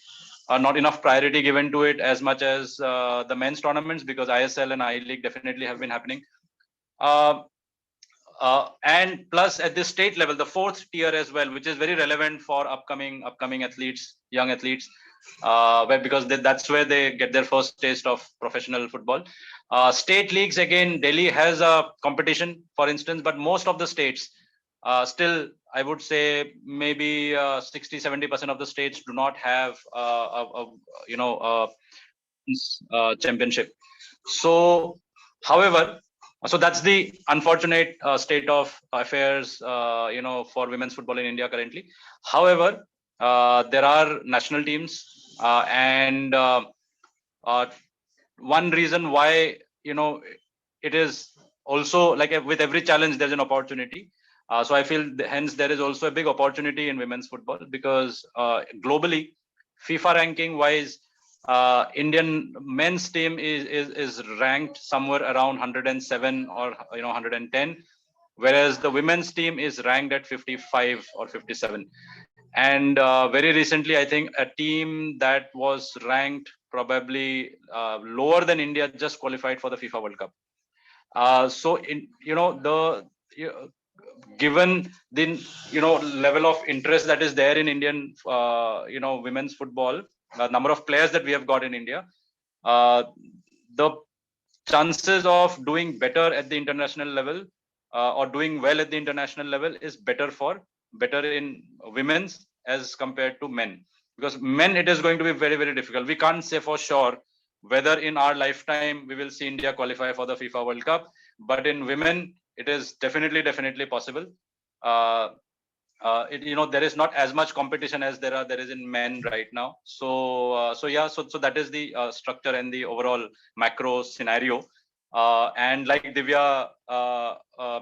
[SPEAKER 10] not enough priority given to it as much as the men's tournaments, because ISL and I-League definitely have been happening. And plus at the state level, the 4th tier as well, which is very relevant for upcoming athletes, young athletes, because that's where they get their first taste of professional football. State leagues, again, Delhi has a competition, for instance, but most of the states still, I would say maybe 60-70% of the states do not have championship. So, however, so that's the unfortunate state of affairs, for women's football in India currently. However, there are national teams, and one reason why it is also like with every challenge there's an opportunity. So I feel hence there is also a big opportunity in women's football because globally, FIFA ranking wise, Indian men's team is ranked somewhere around 107 or 110, whereas the women's team is ranked at 55 or 57. And very recently, I think a team that was ranked probably lower than India just qualified for the FIFA World Cup. So in given the level of interest that is there in Indian women's football, the number of players that we have got in India, the chances of doing better at the international level or doing well at the international level is better in women's as compared to men, because men it is going to be very, very difficult. We can't say for sure whether in our lifetime we will see India qualify for the FIFA World Cup, but in women it is definitely possible. There is not as much competition as there is in men right now. So that is the structure and the overall macro scenario. And like Divya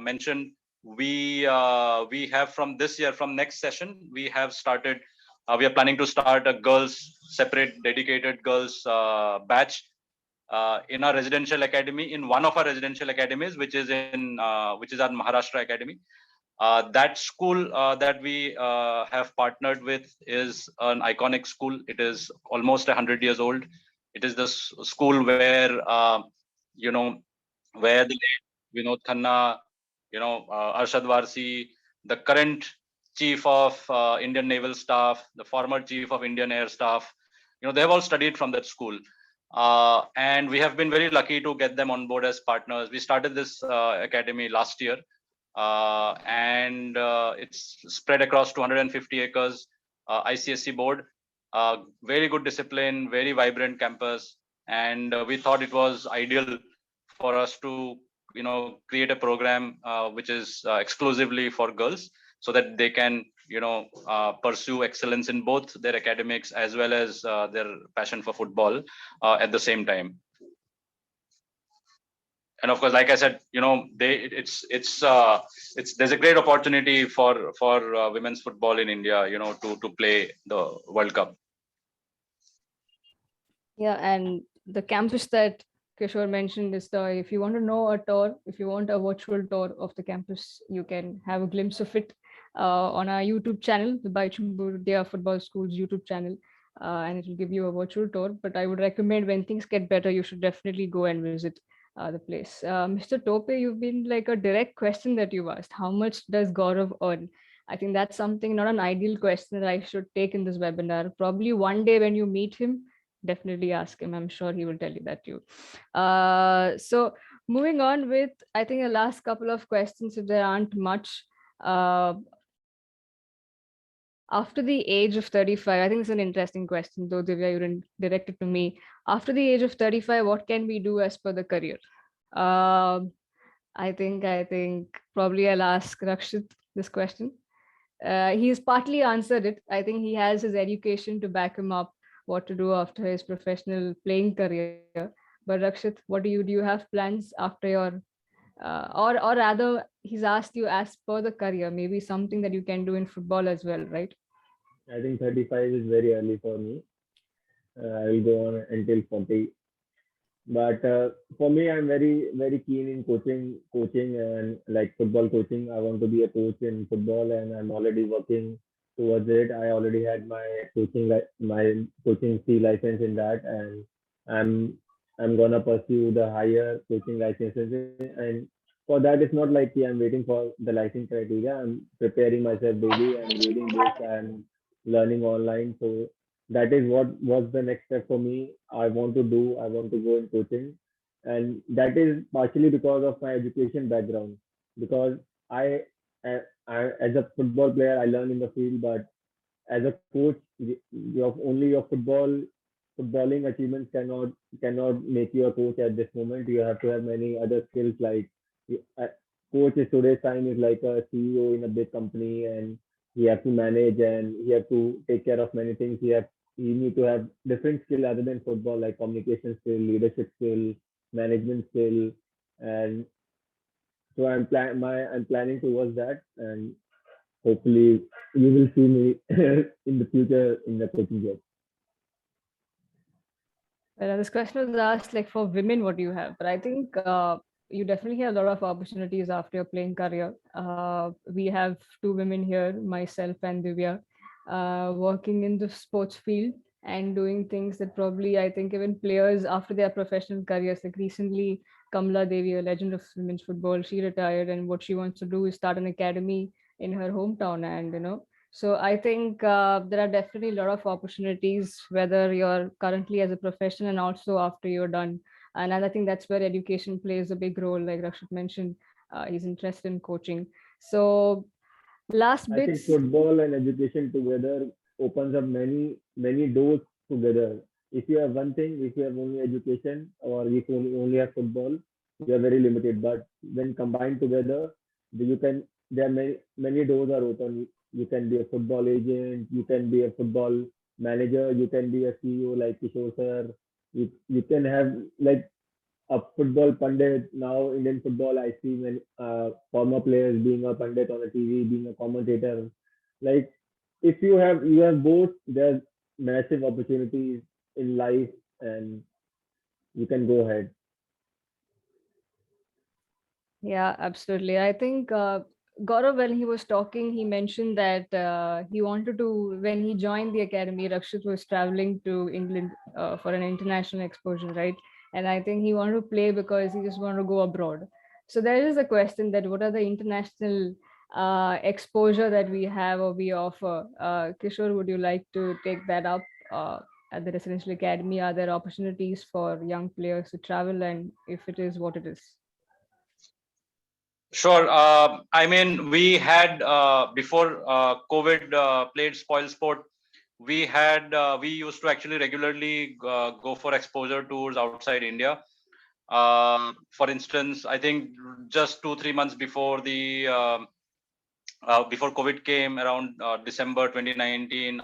[SPEAKER 10] mentioned, we have from this year, from next session, we are planning to start a separate dedicated girls batch in our residential academy, in one of our residential academies, which is our Maharashtra Academy. That school that we have partnered with is an iconic school. It is almost 100 years old. It is the school where where the late Vinod Khanna, Arshad Varsi, the current chief of Indian Naval Staff, the former chief of Indian Air Staff, they have all studied from that school. And we have been very lucky to get them on board as partners. We started this academy last year, and it's spread across 250 acres, ICSC board, very good discipline, very vibrant campus. And we thought it was ideal for us to create a program which is exclusively for girls, so that they can pursue excellence in both their academics as well as their passion for football at the same time. And of course, like I said, there's a great opportunity for women's football in India, to play the World Cup.
[SPEAKER 6] Yeah, and the campus that Kishore mentioned is if you want to know a tour, if you want a virtual tour of the campus, you can have a glimpse of it on our YouTube channel, the Baichumbudia Football School's YouTube channel, and it will give you a virtual tour. But I would recommend, when things get better, you should definitely go and visit the place. Mr. Tope, you've been like a direct question that you've asked. How much does Gaurav earn? I think that's something, not an ideal question that I should take in this webinar. Probably one day when you meet him, definitely ask him. I'm sure he will tell you that too. So moving on with, I think, the last couple of questions, if there aren't much. After the age of 35, I think it's an interesting question, though, Divya, you didn't direct it to me. After the age of 35, what can we do as per the career? I think probably I'll ask Rakshit this question. He's partly answered it. I think he has his education to back him up, what to do after his professional playing career. But Rakshit, what do you have plans after your, or rather, he's asked you as per the career, maybe something that you can do in football as well, right?
[SPEAKER 8] I think 35 is very early for me. I will go on until 40. But for me, I'm very, very keen in coaching and like football coaching. I want to be a coach in football, and I'm already working towards it. I already had my coaching C license in that, and I'm gonna pursue the higher coaching licenses. And for that, it's not like I'm waiting for the license criteria. I'm preparing myself daily and reading books and learning online. So that is what was the next step for me. I want to go in coaching, and that is partially because of my education background, because I as a football player, I learn in the field, but as a coach, only your footballing achievements cannot make you a coach at this moment. You have to have many other skills like coach is today's time is like a CEO in a big company, and he have to manage and he have to take care of many things. He need to have different skill other than football, like communication skill, leadership skill, management skill, and so I'm planning towards that, and hopefully you will see me in the future in the coaching job.
[SPEAKER 6] Well, this question was asked like for women, what do you have? But I think you definitely have a lot of opportunities after your playing career. We have two women here, myself and Divya, working in the sports field and doing things that probably I think even players after their professional careers, like recently Kamla Devi, a legend of women's football, she retired, and what she wants to do is start an academy in her hometown. And so I think there are definitely a lot of opportunities, whether you're currently as a professional and also after you're done. And I think that's where education plays a big role. Like Rakshit mentioned, he's interested in coaching. So last
[SPEAKER 8] I think
[SPEAKER 6] bits.
[SPEAKER 8] football and education together opens up many doors together. If you have one thing, if you have only education or if you only have football, you are very limited. But when combined together, you can there are many doors are open. You can be a football agent, you can be a football manager, you can be a CEO like Kishore sir. You can have like a football pundit. Now Indian football, I see many former players being a pundit on the TV, being a commentator. Like if you have both, there's massive opportunities in life, and you can go ahead.
[SPEAKER 6] Yeah, absolutely. I think Gaurav, when he was talking, he mentioned that he wanted to, when he joined the academy, Rakshit was traveling to England for an international exposure, right? And I think he wanted to play because he just wanted to go abroad. So there is a question that what are the international exposure that we have or we offer? Kishore, would you like to take that up at the Residential Academy? Are there opportunities for young players to travel, and if it is, what it is?
[SPEAKER 10] Sure. I mean, we had before COVID played spoil sport. We used to actually regularly go for exposure tours outside India. For instance, I think just 2-3 months before the before COVID came around December 2019,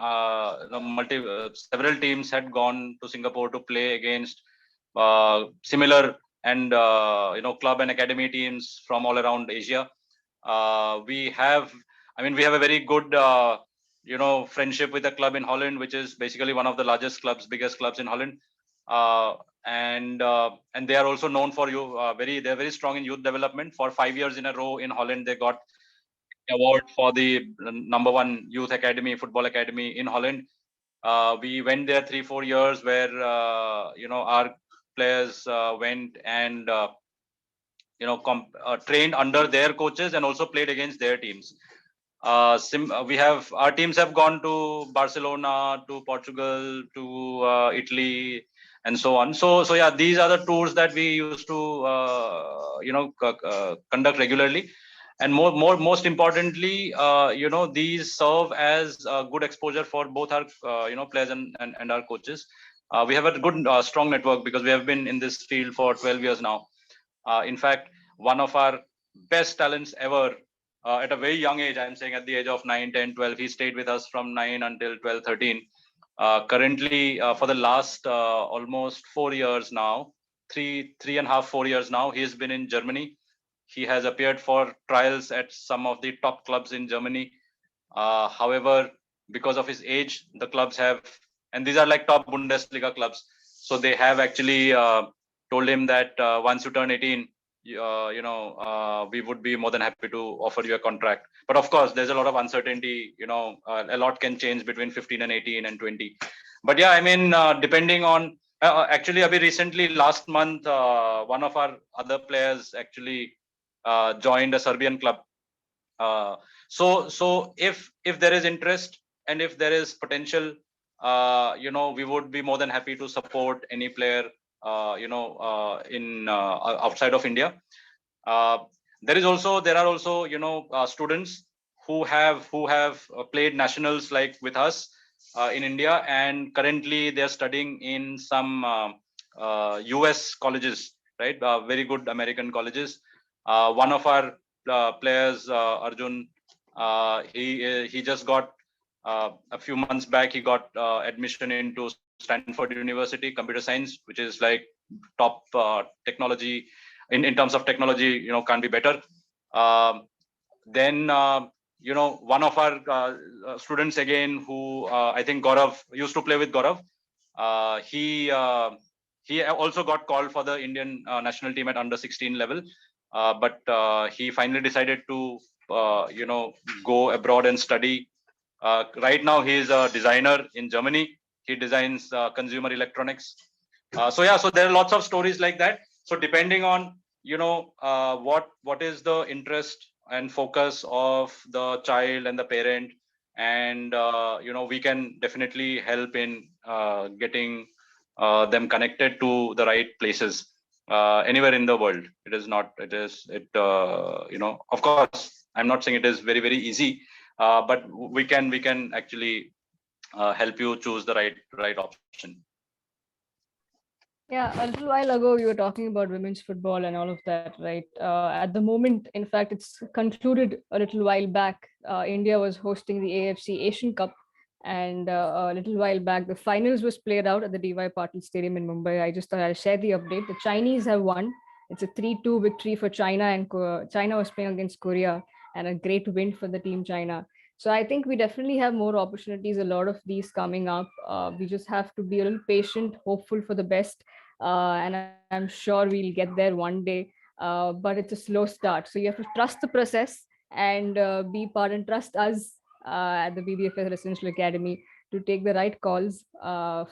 [SPEAKER 10] several teams had gone to Singapore to play against similar and club and academy teams from all around Asia. We have a very good friendship with a club in Holland, which is basically one of the biggest clubs in Holland. And they are also known for they're very strong in youth development. For 5 years in a row in Holland, they got award for the #1 youth academy, football academy in Holland. We went there 3-4 years where our players went and trained under their coaches and also played against their teams. Our teams have gone to Barcelona, to Portugal, to Italy, and so on. So yeah, these are the tours that we used to conduct regularly. And most importantly, these serve as good exposure for both our players and our coaches. We have a good strong network because we have been in this field for 12 years now. In fact, one of our best talents ever at a very young age, I'm saying at the age of 9, 10, 12, he stayed with us from 9 until 12, 13. Currently, for the last almost 4 years now, 3.5, 4 years now, he's been in Germany. He has appeared for trials at some of the top clubs in Germany. However, because of his age, the clubs have, and these are like top Bundesliga clubs, so they have actually told him that once you turn 18, we would be more than happy to offer you a contract. But of course, there's a lot of uncertainty. A lot can change between 15 and 18 and 20. But yeah, I mean, depending on actually, Abhi, recently last month, one of our other players actually joined a Serbian club. So if there is interest and if there is potential, we would be more than happy to support any player in outside of India. There are also students who have played nationals like with us in India, and currently they're studying in some US colleges, right? Very good American colleges. One of our players, Arjun, he just got a few months back, he got admission into Stanford University, computer science, which is like top technology in terms of technology, can't be better. Then one of our students again, who I think Gaurav used to play with Gaurav, he also got called for the Indian national team at under 16 level, but he finally decided to go abroad and study. Right now he is a designer in Germany. He designs consumer electronics. So there are lots of stories like that. So depending on what is the interest and focus of the child and the parent, and we can definitely help in getting them connected to the right places anywhere in the world. Of course, I'm not saying it is very, very easy, but we can actually help you choose the right option.
[SPEAKER 6] Yeah, a little while ago, you were talking about women's football and all of that, right? At the moment, in fact, it's concluded a little while back. India was hosting the AFC Asian Cup, and a little while back, the finals was played out at the DY Patil Stadium in Mumbai. I just thought I'll share the update. The Chinese have won. It's a 3-2 victory for China, and China was playing against Korea, and a great win for the team China. So I think we definitely have more opportunities, a lot of these coming up. We just have to be a little patient, hopeful for the best. And I'm sure we'll get there one day, but it's a slow start. So you have to trust the process and be part and trust us at the BBFS Residential Academy to take the right calls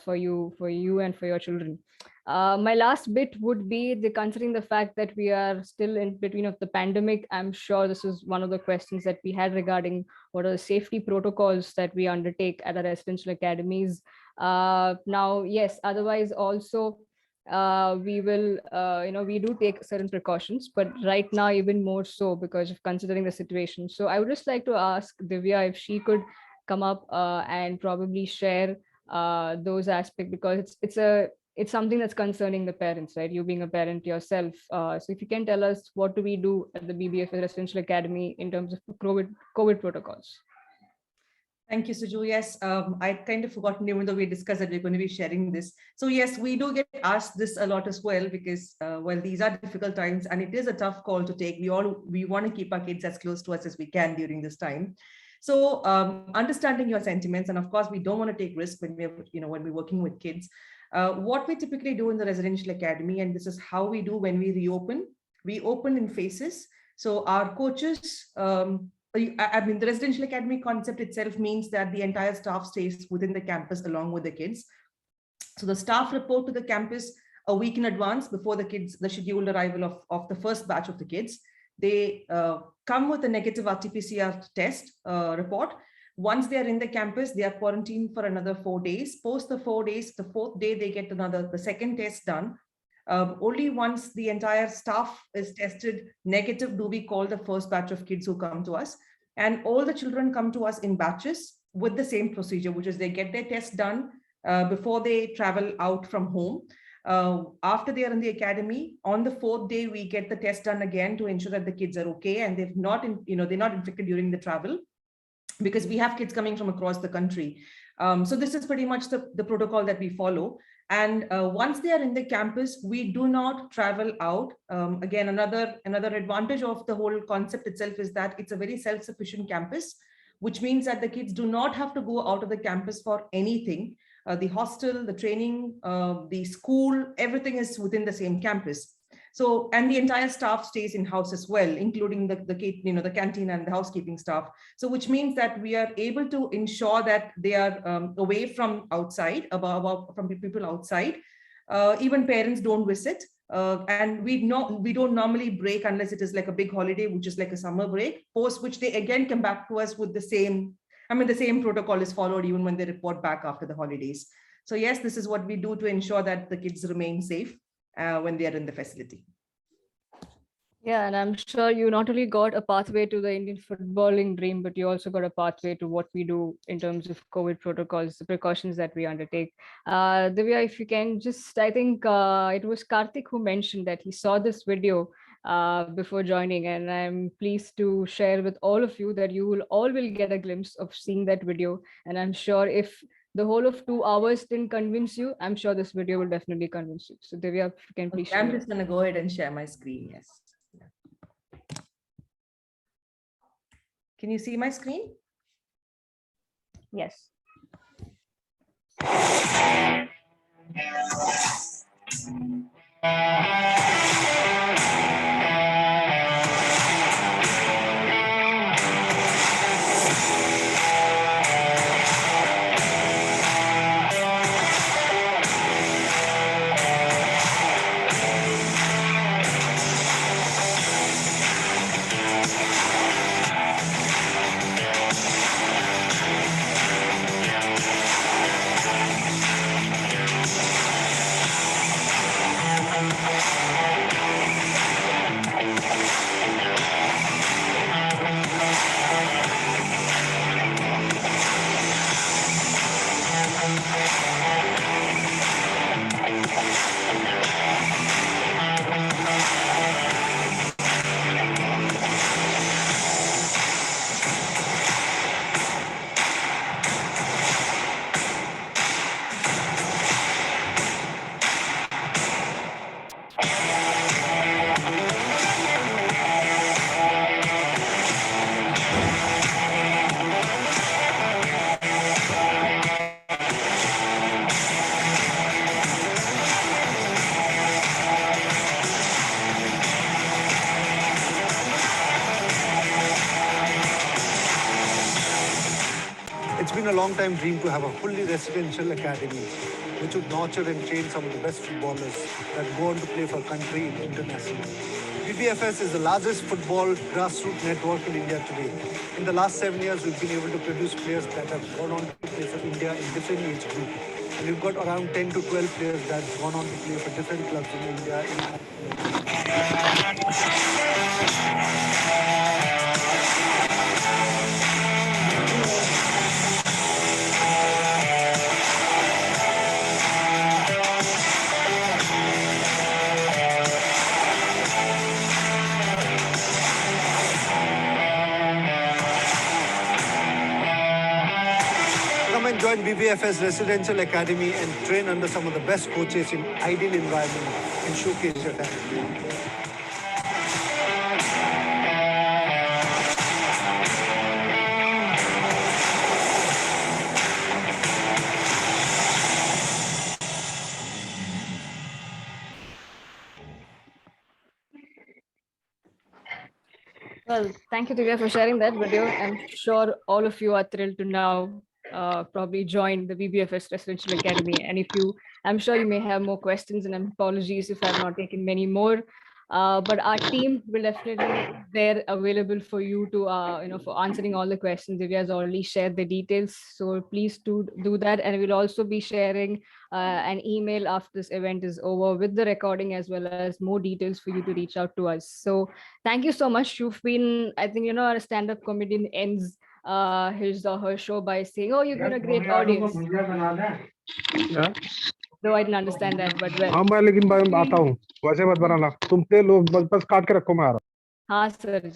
[SPEAKER 6] for you and for your children. My last bit would be considering the fact that we are still in between of the pandemic. I'm sure this is one of the questions that we had regarding what are the safety protocols that we undertake at our residential academies. Now, yes, otherwise also we will, we do take certain precautions, but right now even more so because of considering the situation. So I would just like to ask Divya if she could come up and probably share those aspects, because it's something that's concerning the parents, right? You being a parent yourself. So if you can tell us, what do we do at the BBFS Residential Academy in terms of COVID protocols?
[SPEAKER 1] Thank you, Suju. Yes, I kind of forgotten, even though we discussed that we're going to be sharing this. So yes, we do get asked this a lot as well, because these are difficult times and it is a tough call to take. We want to keep our kids as close to us as we can during this time. So understanding your sentiments, and of course, we don't want to take risks when we're working with kids. What we typically do in the residential academy, and this is how we do when we reopen, we open in phases. So our coaches, the residential academy concept itself means that the entire staff stays within the campus along with the kids. So the staff report to the campus a week in advance before the scheduled arrival of the first batch of the kids. They come with a negative RT-PCR test report. Once they are in the campus, they are quarantined for another 4 days. Post the 4 days, the fourth day, they get the second test done. Only once the entire staff is tested negative do we call the first batch of kids who come to us. And all the children come to us in batches with the same procedure, which is they get their test done before they travel out from home. After they are in the academy, on the fourth day, we get the test done again to ensure that the kids are okay and they're not infected during the travel, because we have kids coming from across the country. So this is pretty much the protocol that we follow. And once they are in the campus, we do not travel out. Again, another advantage of the whole concept itself is that it's a very self-sufficient campus, which means that the kids do not have to go out of the campus for anything. The hostel, the training, the school, everything is within the same campus. So, and the entire staff stays in-house as well, including the canteen and the housekeeping staff. So, which means that we are able to ensure that they are away from outside, from people outside. Even parents don't visit. And we don't normally break unless it is like a big holiday, which is like a summer break, post which they again come back to us with the same protocol is followed even when they report back after the holidays. So yes, this is what we do to ensure that the kids remain safe when they are in the facility.
[SPEAKER 6] Yeah, and I'm sure you not only got a pathway to the Indian footballing dream, but you also got a pathway to what we do in terms of COVID protocols, the precautions that we undertake. Divya, if you can just, I think it was Karthik who mentioned that he saw this video before joining, and I'm pleased to share with all of you that you will all will get a glimpse of seeing that video. And I'm sure if the whole of 2 hours didn't convince you, I'm sure this video will definitely convince you. So Divya, if you can please
[SPEAKER 1] Okay, I'm
[SPEAKER 6] share.
[SPEAKER 1] just going to go ahead and share my screen. Yes. Can you see my screen?
[SPEAKER 6] Yes.
[SPEAKER 3] It's been a long time dream to have a fully residential academy, which would nurture and train some of the best footballers that go on to play for country internationally. BBFS is the largest football grassroots network in India today. In the last 7 years, we've been able to produce players that have gone on to play for India in different age groups. And we've got around 10 to 12 players that have gone on to play for different clubs in India. Come and join BBFS Residential Academy and train under some of the best coaches in ideal environment and showcase your talent.
[SPEAKER 6] Well, thank you, Divya, for sharing that video. I'm sure all of you are thrilled to now probably join the BBFS Residential Academy. And if you, I'm sure you may have more questions, and apologies if I've not taken many more. But our team will definitely be there available for you to, for answering all the questions. Divya has already shared the details, so please do that. And we'll also be sharing an email after this event is over with the recording, as well as more details for you to reach out to us. So thank you so much. You've been, I think, a stand-up comedian ends his or her show by saying, "Oh, you've been a great audience." Though I didn't understand that, but well.
[SPEAKER 11] हाँ मैं लेकिन मैं आता हूँ वैसे मत बनाना तुम ते लोग बस काट के रखो मैं आ रहा हूँ
[SPEAKER 6] हाँ सर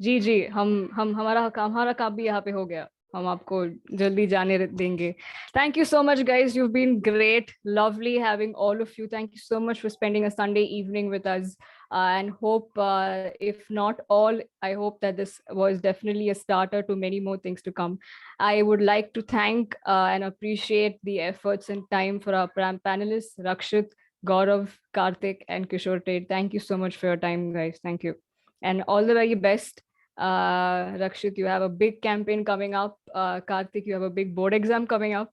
[SPEAKER 6] जी जी हम हमारा काम भी यहाँ पे हो गया हम आपको जल्दी जाने देंगे Thank you so much guys, you've been great, lovely having all of you. Thank you so much for spending a Sunday evening with us, and hope if not all, I hope that this was definitely a starter to many more things to come. I would like to thank and appreciate the efforts and time for our panelists, Rakshit, Gaurav, Karthik, and Kishore Tate. Thank you so much for your time, guys. Thank you. And all the very best. Rakshit, you have a big campaign coming up. Karthik, you have a big board exam coming up.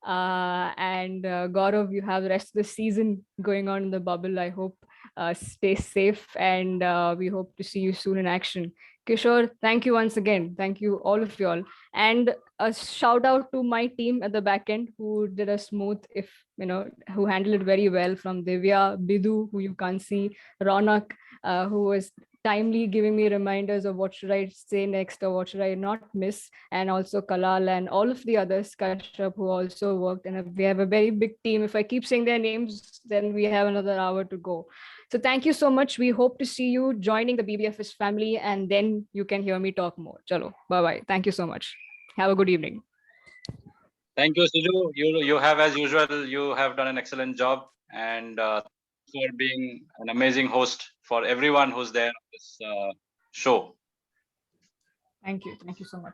[SPEAKER 6] And Gaurav, you have the rest of the season going on in the bubble. I hope stay safe, and we hope to see you soon in action. Kishore, thank you once again. Thank you, all of you all. And a shout out to my team at the back end who did a smooth, who handled it very well, from Divya, Bidu, who you can't see, Ronak, who was timely giving me reminders of what should I say next or what should I not miss. And also Kalal and all of the others, Kashyap, who also worked. And we have a very big team. If I keep saying their names, then we have another hour to go. So thank you so much. We hope to see you joining the BBFS family, and then you can hear me talk more. Chalo, bye-bye. Thank you so much. Have a good evening.
[SPEAKER 10] Thank you, Siju. You have, as usual, you have done an excellent job, and for being an amazing host for everyone who's there on this show.
[SPEAKER 6] Thank you. Thank you so much.